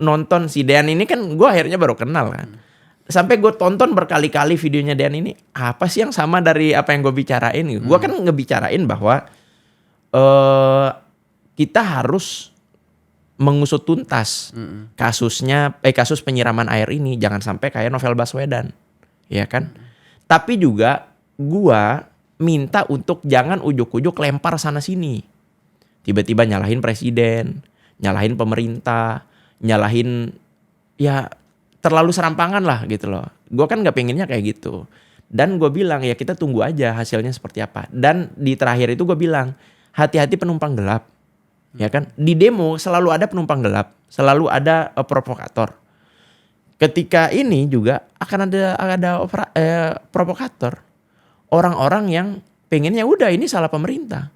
nonton si Dean ini kan gue akhirnya baru kenal kan. Sampai gue tonton berkali-kali videonya Dean ini. Apa sih yang sama dari apa yang gue bicarain gitu. Gue kan ngebicarain bahwa kita harus mengusut tuntas kasus penyiraman air ini. Jangan sampai kayak Novel Baswedan. Ya kan. Tapi juga gue minta untuk jangan ujuk-ujuk lempar sana sini. Tiba-tiba nyalahin presiden, nyalahin pemerintah, nyalahin ya terlalu serampangan lah gitu loh. Gue kan gak pengennya kayak gitu. Dan gue bilang ya kita tunggu aja hasilnya seperti apa. Dan di terakhir itu gue bilang hati-hati penumpang gelap. Ya kan di demo selalu ada penumpang gelap, selalu ada provokator. ketika ini juga akan ada provokator. Orang-orang yang pengennya udah ini salah pemerintah.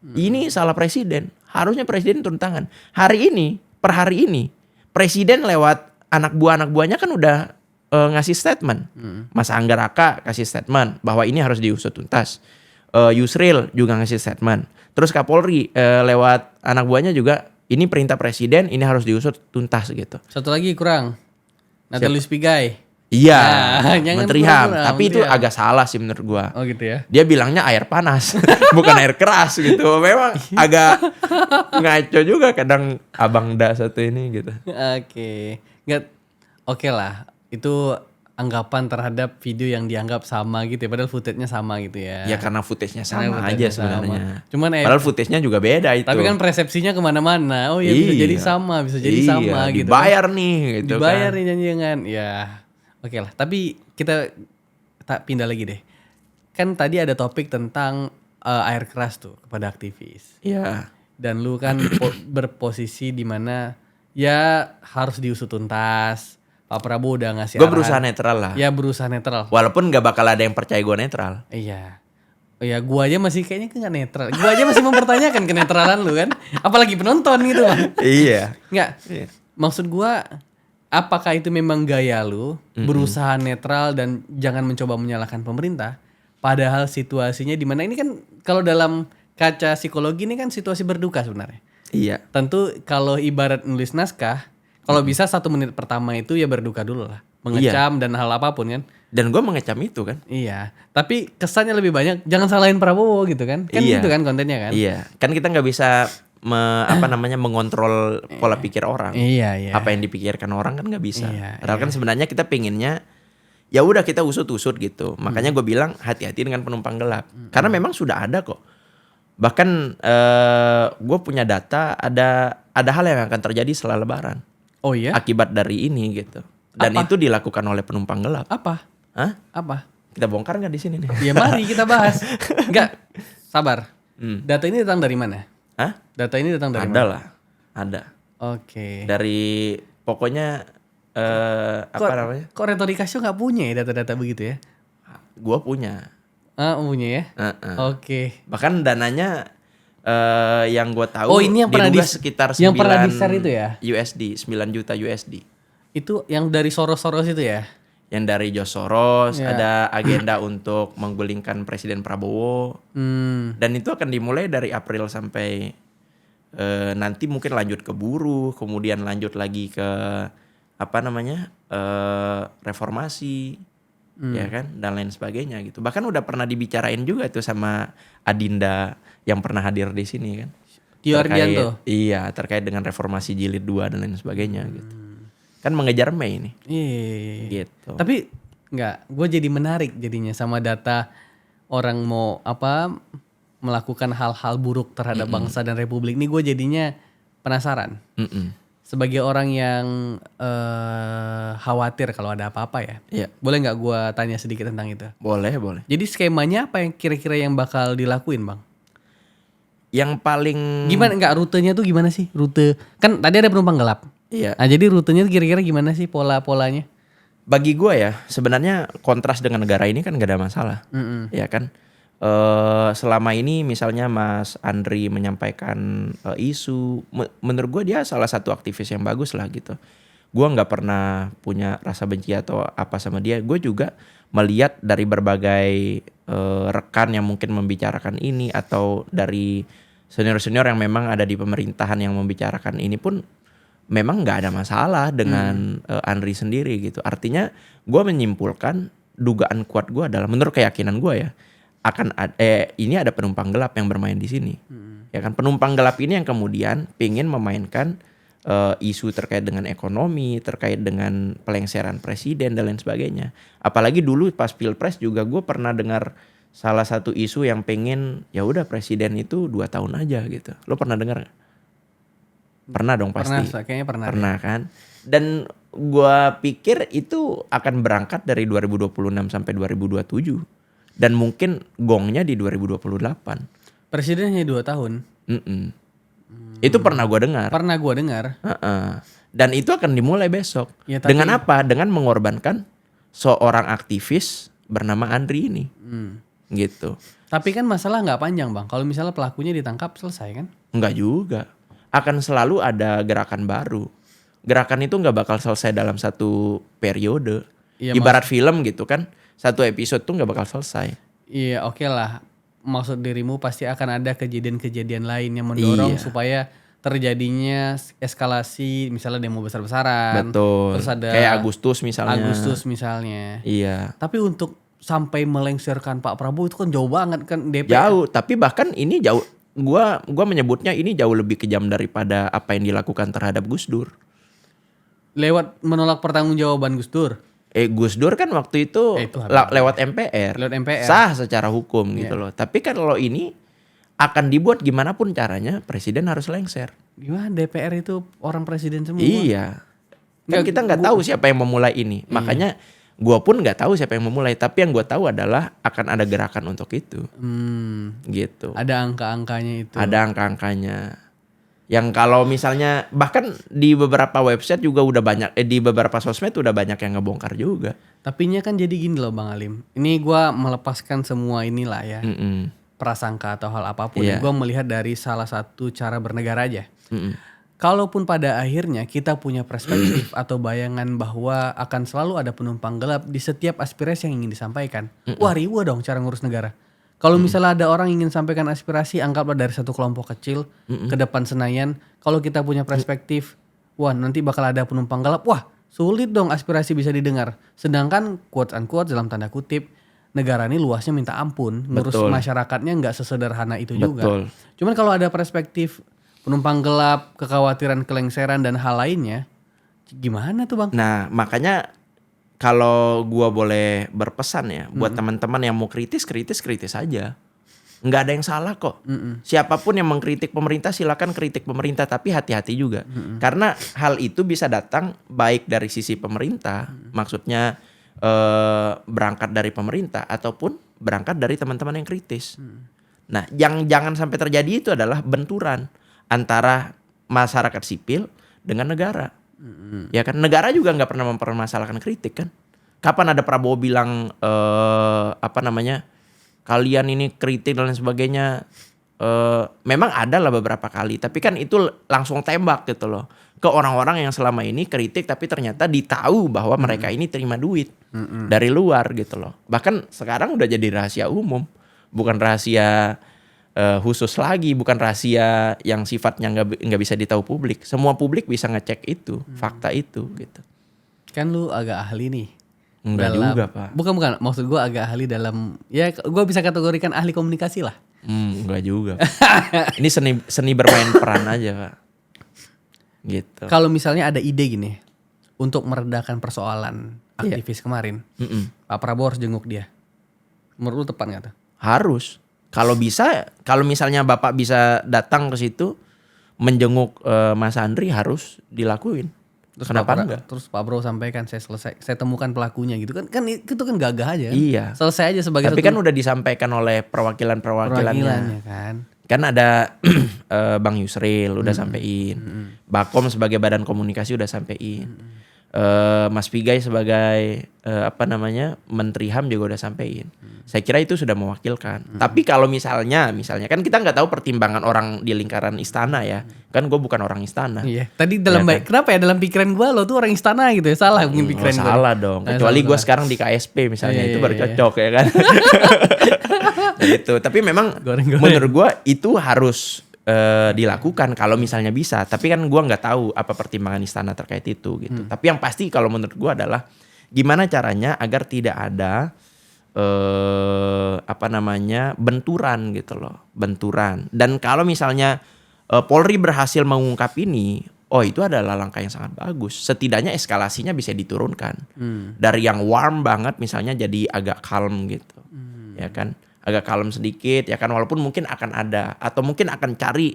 Ini salah presiden. Harusnya presiden turun tangan. Per hari ini presiden lewat anak buahnya kan udah ngasih statement. Mas Angga Raka kasih statement bahwa ini harus diusut tuntas. Yusril juga ngasih statement. Terus Kapolri lewat anak buahnya juga ini perintah presiden, ini harus diusut tuntas gitu. Satu lagi kurang. Natalius Pigai. Iya, Menteri HAM. Tapi itu agak salah sih menurut gua. Oh gitu ya. Dia bilangnya air panas, bukan air keras gitu. Memang agak ngaco juga kadang Abang Da satu ini gitu. Oke. Oke lah. Itu anggapan terhadap video yang dianggap sama gitu ya. Padahal footage-nya sama gitu ya. Ya karena footage-nya sama aja sebenarnya. Cuman padahal footage-nya juga beda itu. Tapi kan persepsinya kemana-mana. Oh ya bisa jadi sama, bisa jadi sama gitu. Dibayar nih gitu dibayar kan. nih jangan. Ya oke lah. Tapi kita pindah lagi deh. Kan tadi ada topik tentang air keras tuh kepada aktivis. Iya. Dan lu kan berposisi di mana ya harus diusut tuntas. Pak Prabowo udah ngasih Gue berusaha netral lah. Ya berusaha netral. Walaupun gak bakal ada yang percaya gue netral. Iya. Oh ya gue aja masih kayaknya gak netral. Gue aja masih mempertanyakan kenetralan lu kan. Apalagi penonton gitu Bang. Iya. Enggak. Iya. Maksud gue apakah itu memang gaya lu berusaha netral dan jangan mencoba menyalahkan pemerintah. Padahal situasinya dimana ini kan kalau dalam kaca psikologi ini kan situasi berduka sebenarnya. Iya. Tentu kalau ibarat nulis naskah. Kalau bisa 1 menit pertama itu ya berduka dulu lah. Mengecam dan hal apapun kan. Dan gue mengecam itu kan. Iya. Tapi kesannya lebih banyak jangan salahin Prabowo gitu kan. Kan gitu kan kontennya kan. Iya. Kan kita gak bisa mengontrol pola pikir orang. Iya. Apa yang dipikirkan orang kan gak bisa. Iya, Padahal kan sebenarnya kita pengennya ya udah kita usut-usut gitu. Makanya gue bilang hati-hati dengan penumpang gelap. Karena memang sudah ada kok. Bahkan gue punya data ada hal yang akan terjadi setelah Lebaran. Oh iya? Akibat dari ini gitu. Dan itu dilakukan oleh penumpang gelap. Apa? Hah? Apa? Kita bongkar nggak di sini nih? Ya mari kita bahas. Enggak, sabar. Data ini datang dari mana? Hah? Data ini datang dari Ada mana? lah, ada. Oke. Dari pokoknya apa namanya? Kok Retorika Show nggak punya ya data-data begitu ya? Gua punya. Punya ya? Oke. Bahkan dananya yang gue tahu ini yang pernah sekitar 9 yang pernah di-share itu ya? USD, 9 juta USD. Itu yang dari Soros itu ya? Yang dari George Soros, ada agenda untuk menggulingkan Presiden Prabowo. Dan itu akan dimulai dari April sampai nanti mungkin lanjut ke buruh, kemudian lanjut lagi ke apa namanya? Reformasi. Ya kan, dan lain sebagainya gitu. Bahkan udah pernah dibicarain juga tuh sama Adinda yang pernah hadir di sini kan. Tio Ardianto. Iya, terkait dengan reformasi jilid 2 dan lain sebagainya gitu. Kan mengejar Mei nih. Iya. Gitu. Tapi enggak, gue jadi menarik jadinya sama data orang mau melakukan hal-hal buruk terhadap bangsa dan republik. Ini gue jadinya penasaran. Sebagai orang yang khawatir kalau ada apa-apa ya. Iya. Boleh nggak gue tanya sedikit tentang itu? Boleh. Jadi skemanya apa yang kira-kira yang bakal dilakuin Bang? Yang paling... Gimana, nggak rutenya tuh gimana sih? Rute, kan tadi ada penumpang gelap. Iya. Nah jadi rutenya tuh kira-kira gimana sih pola-polanya? Bagi gue ya, sebenarnya kontras dengan negara ini kan gak ada masalah. Ya kan? Selama ini misalnya Mas Andri menyampaikan isu, menurut gue dia salah satu aktivis yang bagus lah gitu. Gue nggak pernah punya rasa benci atau apa sama dia. Gue juga melihat dari berbagai rekan yang mungkin membicarakan ini atau dari senior-senior yang memang ada di pemerintahan yang membicarakan ini pun memang nggak ada masalah dengan Andri sendiri gitu. Artinya gue menyimpulkan dugaan kuat gue adalah menurut keyakinan gue ya. Ini ada penumpang gelap yang bermain di sini. Ya kan, penumpang gelap ini yang kemudian pengen memainkan isu terkait dengan ekonomi, terkait dengan pelengseran presiden dan lain sebagainya. Apalagi dulu pas Pilpres juga gue pernah dengar salah satu isu yang pengen ya udah presiden itu 2 tahun aja gitu. Lo pernah dengar gak? Pernah dong pasti. Kayaknya pernah. Pernah kan? Dan gue pikir itu akan berangkat dari 2026 sampai 2027. Dan mungkin gongnya di 2028. Presidennya 2 tahun. Itu pernah gue dengar. Pernah gue dengar. Dan itu akan dimulai besok. Ya, tapi, dengan apa? Dengan mengorbankan seorang aktivis bernama Andri ini. Gitu. Tapi kan masalah nggak panjang bang. Kalau misalnya pelakunya ditangkap selesai kan? Enggak juga. Akan selalu ada gerakan baru. Gerakan itu nggak bakal selesai dalam satu periode. Ya, ibarat film gitu kan. Satu episode tuh nggak bakal selesai. Iya oke lah. Maksud dirimu pasti akan ada kejadian-kejadian lain yang mendorong supaya terjadinya eskalasi, misalnya demo besar-besaran. Betul. Terus ada kayak Agustus misalnya. Iya. Tapi untuk sampai melengsarkan Pak Prabowo itu kan jauh banget kan DPR. Jauh, tapi bahkan ini jauh. Gua menyebutnya ini jauh lebih kejam daripada apa yang dilakukan terhadap Gus Dur. Lewat menolak pertanggungjawaban Gus Dur. Gus Dur kan waktu itu lewat MPR. Sah secara hukum gitu loh. Tapi kan kalau ini akan dibuat gimana pun caranya presiden harus lengser. Gimana DPR itu orang presiden semua? Iya. Kan kita nggak tahu siapa yang memulai ini. Makanya gue pun nggak tahu siapa yang memulai. Tapi yang gue tahu adalah akan ada gerakan untuk itu. Gitu. Ada angka-angkanya itu. Ada angka-angkanya. Yang kalau misalnya bahkan di beberapa website juga udah banyak. Di beberapa sosmed udah banyak yang ngebongkar juga. Tapinya kan jadi gini loh Bang Alim. Ini gue melepaskan semua inilah ya. Prasangka atau hal apapun. Gue melihat dari salah satu cara bernegara aja. Kalaupun pada akhirnya kita punya perspektif atau bayangan bahwa akan selalu ada penumpang gelap di setiap aspirasi yang ingin disampaikan. Wah riwa dong cara ngurus negara. Kalau misalnya ada orang ingin sampaikan aspirasi, anggaplah dari satu kelompok kecil ke depan Senayan. Kalau kita punya perspektif, wah nanti bakal ada penumpang gelap. Wah sulit dong aspirasi bisa didengar. Sedangkan quote unquote dalam tanda kutip, negara ini luasnya minta ampun, ngurus masyarakatnya nggak sesederhana itu juga. Cuman kalau ada perspektif penumpang gelap, kekhawatiran kelengseran dan hal lainnya, gimana tuh bang? Nah makanya kalau gua boleh berpesan ya, buat teman-teman yang mau kritis aja, nggak ada yang salah kok. Siapapun yang mengkritik pemerintah silakan kritik pemerintah, tapi hati-hati juga, karena hal itu bisa datang baik dari sisi pemerintah, maksudnya berangkat dari pemerintah ataupun berangkat dari teman-teman yang kritis. Nah, yang jangan sampai terjadi itu adalah benturan antara masyarakat sipil dengan negara. Ya kan, negara juga nggak pernah mempermasalahkan kritik kan. Kapan ada Prabowo bilang kalian ini kritik dan lain sebagainya. Memang ada lah beberapa kali, tapi kan itu langsung tembak gitu loh ke orang-orang yang selama ini kritik tapi ternyata ditahu bahwa mereka ini terima duit dari luar gitu loh. Bahkan sekarang udah jadi rahasia umum, bukan rahasia khusus lagi, bukan rahasia yang sifatnya nggak bisa ditahu publik. Semua publik bisa ngecek itu, fakta itu gitu. Kan lu agak ahli nih. Enggak juga pak. Bukan, maksud gue agak ahli dalam, ya gue bisa kategorikan ahli komunikasi lah. Enggak juga. Ini seni bermain peran aja pak. Gitu. Kalau misalnya ada ide gini untuk meredakan persoalan aktivis kemarin, Pak Prabowo harus jenguk dia. Menurut lu tepat nggak tuh? Harus. Kalau bisa, kalau misalnya Bapak bisa datang ke situ menjenguk Mas Andri, harus dilakuin. Terus kenapa enggak? Terus Pak Prabowo sampaikan saya temukan pelakunya gitu kan itu kan gagah aja kan? Iya. Selesai aja sebagai tapi kan udah disampaikan oleh perwakilannya. Kan ada Bang Yusril udah sampein, Bakom sebagai badan komunikasi udah sampein, Mas Pigai sebagai Menteri HAM juga udah sampein. Saya kira itu sudah mewakilkan. Tapi kalau misalnya kan kita nggak tahu pertimbangan orang di lingkaran istana ya. Kan gue bukan orang istana. Iya. Tadi kenapa ya dalam pikiran gue lo tuh orang istana gitu ya? Salah mungkin pikiran gue. Salah dong. Kecuali gue sekarang di KSP misalnya, itu baru cocok ya kan. Gitu. Tapi memang menurut gue itu harus dilakukan kalau misalnya bisa. Tapi kan gue nggak tahu apa pertimbangan istana terkait itu gitu. Tapi yang pasti kalau menurut gue adalah gimana caranya agar tidak ada benturan gitu loh, benturan. Dan kalau misalnya Polri berhasil mengungkap ini, itu adalah langkah yang sangat bagus. Setidaknya eskalasinya bisa diturunkan dari yang warm banget misalnya jadi agak calm gitu, ya kan? Agak kalem sedikit ya kan, walaupun mungkin akan ada atau mungkin akan cari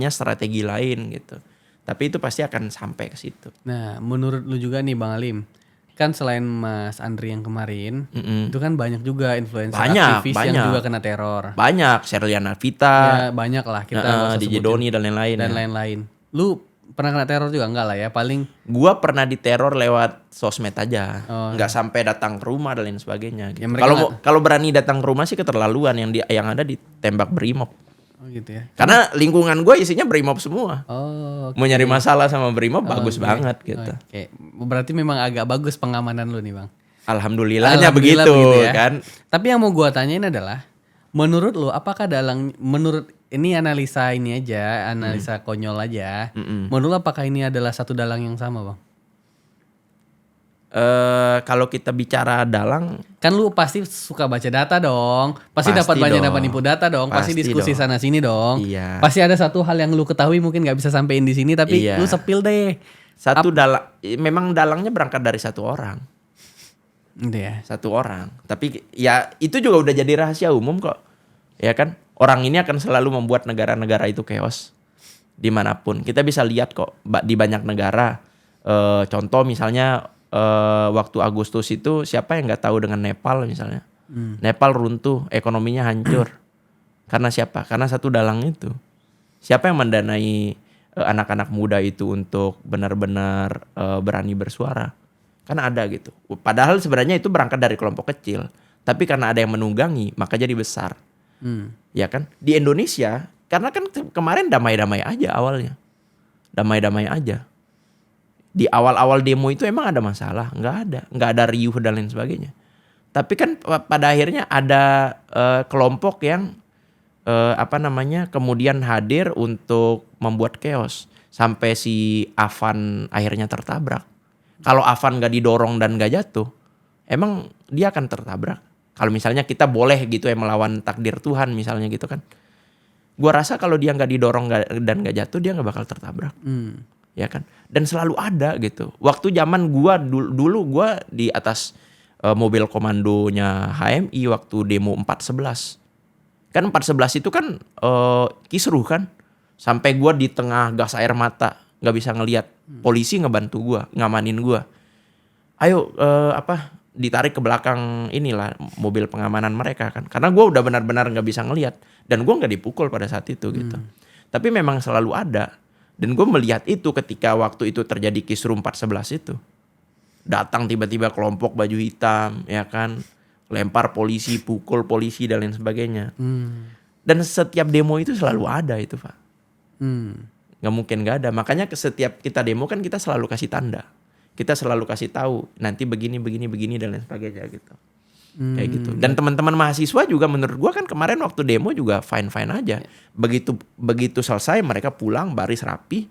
strategi lain gitu. Tapi itu pasti akan sampai ke situ. Nah, menurut lu juga nih Bang Alim, kan selain Mas Andri yang kemarin, itu kan banyak juga influencer aktivis yang juga kena teror. Banyak, Sherliana Vita. Ya, banyak lah kita DJ Doni dan lain-lain. Dan lain-lain. Lu pernah kena teror juga enggak lah ya, paling Gua pernah diteror lewat sosmed aja, Oh. nggak sampai datang ke rumah dan lain sebagainya. Gitu. Ya, mereka Kalau berani datang ke rumah sih keterlaluan, yang ada ditembak brimob. oh gitu ya. Karena lingkungan gue isinya brimob semua. Oh, Mau nyari masalah sama brimob bagus oke. banget gitu. Oke. Berarti memang agak bagus pengamanan lu nih, Bang. Alhamdulillahnya Alhamdulillah begitu ya. kan. Tapi yang mau gua tanyain adalah, menurut lu apakah menurut ini analisa ini aja, analisa konyol aja. Menurut lu apakah ini adalah satu dalang yang sama, Bang? Kalau kita bicara dalang, Kan lu pasti suka baca data dong. Pasti dapat Pasti banyak dong. dapat input data dong. Pasti Pasti diskusi dong. sana sini dong. Iya. Pasti ada satu hal yang lu ketahui mungkin nggak bisa sampein di sini tapi Iya. lu sepil deh. memang dalangnya berangkat dari satu orang. Gitu ya. Satu orang. Tapi ya itu juga udah jadi rahasia umum kok. Ya kan? Orang ini akan selalu membuat negara-negara itu chaos. Dimanapun. Kita bisa lihat kok di banyak negara. Contoh misalnya waktu Agustus itu siapa yang nggak tahu dengan Nepal misalnya. Nepal runtuh, ekonominya hancur. Karena siapa? Karena satu dalang itu. Siapa yang mendanai anak-anak muda itu untuk benar-benar berani bersuara? Kan ada gitu. Padahal sebenarnya itu berangkat dari kelompok kecil. Tapi karena ada yang menunggangi, maka jadi besar. Ya kan? Di Indonesia, karena kan kemarin damai-damai aja awalnya. Damai-damai aja. Di awal-awal demo itu emang ada masalah? Nggak ada riuh dan lain sebagainya. Tapi kan pada akhirnya ada kelompok yang kemudian hadir untuk membuat chaos. Sampai si Afan akhirnya tertabrak. Kalau Afan nggak didorong dan nggak jatuh, emang dia akan tertabrak. Kalau misalnya kita boleh gitu ya melawan takdir Tuhan misalnya gitu kan. Gua rasa kalau dia nggak didorong dan nggak jatuh, dia nggak bakal tertabrak. Ya kan? Dan selalu ada gitu. Waktu zaman gua dulu gua di atas mobil komandonya HMI waktu demo 411. Kan 411 itu kan kisruh kan. Sampai gua di tengah gas air mata, nggak bisa ngelihat. Polisi ngebantu gua, ngamanin gua. Ayo ditarik ke belakang inilah mobil pengamanan mereka kan. Karena gua udah benar-benar nggak bisa ngelihat dan gua nggak dipukul pada saat itu gitu. Tapi memang selalu ada. Dan gue melihat itu ketika waktu itu terjadi kisruh 411 itu. Datang tiba-tiba kelompok baju hitam, ya kan. Lempar polisi, pukul polisi, dan lain sebagainya. Dan setiap demo itu selalu ada itu, Pak. Gak mungkin gak ada. Makanya setiap kita demo kan kita selalu kasih tanda. Kita selalu kasih tahu, nanti begini, dan lain sebagainya gitu. Kayak gitu. Dan teman-teman mahasiswa juga menurut gua kan kemarin waktu demo juga fine-fine aja. Begitu selesai mereka pulang baris rapi.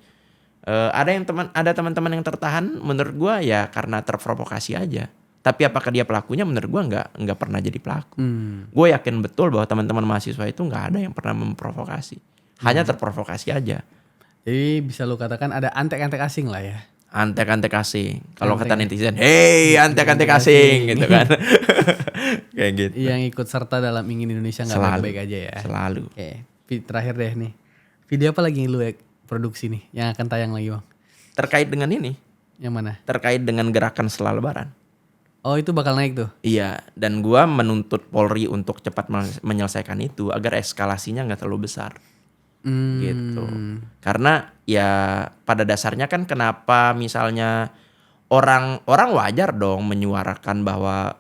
Ada teman-teman yang tertahan menurut gua ya karena terprovokasi aja. Tapi apakah dia pelakunya? Menurut gua nggak pernah jadi pelaku. Gue yakin betul bahwa teman-teman mahasiswa itu nggak ada yang pernah memprovokasi. Hanya terprovokasi aja. Jadi bisa lu katakan ada antek-antek asing lah ya. Antek-antek asing. Kalau kata netizen, hey antek-antek asing gitu kan. Kayak gitu. Yang ikut serta dalam ingin Indonesia nggak baik-baik aja ya. Selalu. Oke, terakhir deh nih. Video apa lagi yang lu produksi nih yang akan tayang lagi, Bang? Terkait dengan ini. Yang mana? Terkait dengan gerakan setelah Lebaran. Oh, itu bakal naik tuh. Iya, dan gua menuntut Polri untuk cepat menyelesaikan itu agar eskalasinya nggak terlalu besar. Gitu. Karena ya pada dasarnya kan kenapa misalnya orang wajar dong menyuarakan bahwa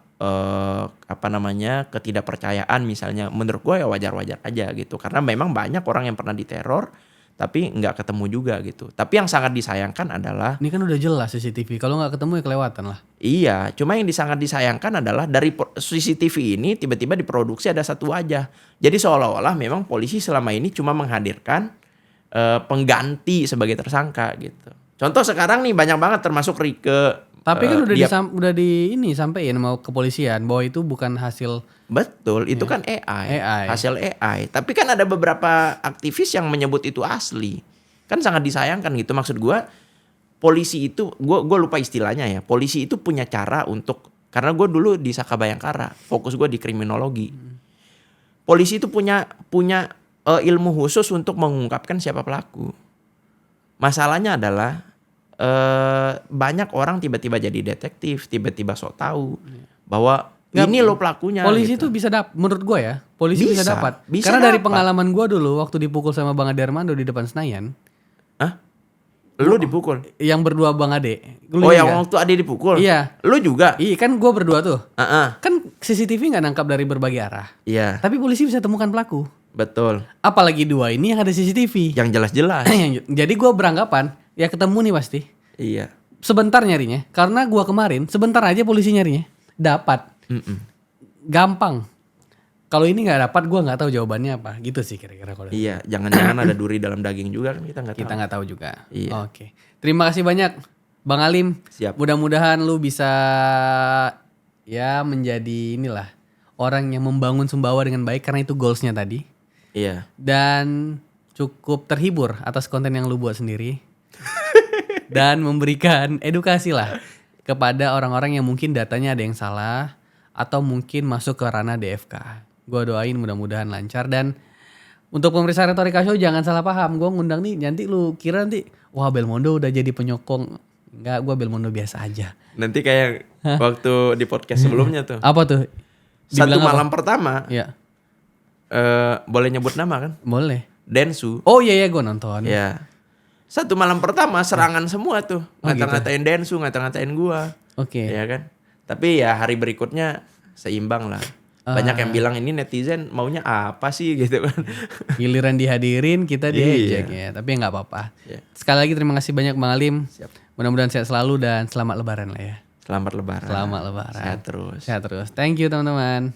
ketidakpercayaan misalnya, menurut gue ya wajar-wajar aja gitu. Karena memang banyak orang yang pernah diteror tapi nggak ketemu juga gitu. Tapi yang sangat disayangkan adalah ini kan udah jelas CCTV. Kalau nggak ketemu ya kelewatan lah. Iya, cuma yang sangat disayangkan adalah dari CCTV ini tiba-tiba diproduksi ada satu wajah. Jadi seolah-olah memang polisi selama ini cuma menghadirkan pengganti sebagai tersangka gitu. Contoh sekarang nih banyak banget termasuk Rike. Tapi kan udah sampein mau kepolisian bahwa itu bukan hasil. Betul, itu kan AI, hasil AI. Tapi kan ada beberapa aktivis yang menyebut itu asli. Kan sangat disayangkan gitu. Maksud gue, polisi itu, gue lupa istilahnya ya. Polisi itu punya cara untuk, karena gue dulu di Saka Bayangkara, fokus gue di kriminologi. Polisi itu punya ilmu khusus untuk mengungkapkan siapa pelaku. Masalahnya adalah banyak orang tiba-tiba jadi detektif, tiba-tiba sok tahu bahwa ini lo pelakunya. Polisi gitu. itu bisa menurut gue ya, polisi bisa dapat. Karena dari pengalaman gue dulu waktu dipukul sama Bang Ade Armando di depan Senayan. Lu dipukul? Yang berdua Bang Ade. Yang waktu Ade dipukul? Iya. Lu juga? Iya kan gue berdua tuh. Kan CCTV gak nangkap dari berbagai arah. Iya. Tapi polisi bisa temukan pelaku. Betul. Apalagi 2 ini yang ada CCTV. Yang jelas-jelas. Jadi gue beranggapan ya ketemu nih pasti. Iya. Sebentar nyarinya. Karena gue kemarin sebentar aja polisi nyarinya. Dapat. Gampang. Kalau ini nggak dapat, gue nggak tahu jawabannya apa. Gitu sih kira-kira. Iya, jangan-jangan ada duri dalam daging juga kan kita nggak tahu. Kita nggak tahu juga. Iya. Oke. Terima kasih banyak, Bang Alim. Siap. Mudah-mudahan lu bisa ya menjadi inilah orang yang membangun Sumbawa dengan baik karena itu goalsnya tadi. Iya. Dan cukup terhibur atas konten yang lu buat sendiri. Dan memberikan edukasi lah kepada orang-orang yang mungkin datanya ada yang salah atau mungkin masuk ke ranah DFK. Gue doain mudah-mudahan lancar. Dan untuk pemirsa Retorika Show jangan salah paham. Gue ngundang nih nanti lu kira nanti wah Belmondo udah jadi penyokong. Enggak, gue Belmondo biasa aja. Nanti kayak waktu di podcast sebelumnya tuh. Apa tuh? Satu malam pertama. Iya. Boleh nyebut nama kan? Boleh. Densu. Oh iya gue nonton. Iya. Satu malam pertama serangan semua tuh. Ngata-ngatain Densu, ngata-ngatain gua. Oke. Iya kan? Tapi ya hari berikutnya seimbang lah. Banyak yang bilang ini netizen maunya apa sih gitu kan. Giliran dihadirin kita diejek ya. Tapi nggak apa-apa. Iya. Sekali lagi terima kasih banyak Bang Alim. Siap. Mudah-mudahan sehat selalu dan selamat lebaran lah ya. Selamat lebaran. Selamat lebaran. Sehat terus. Sehat terus. Thank you teman-teman.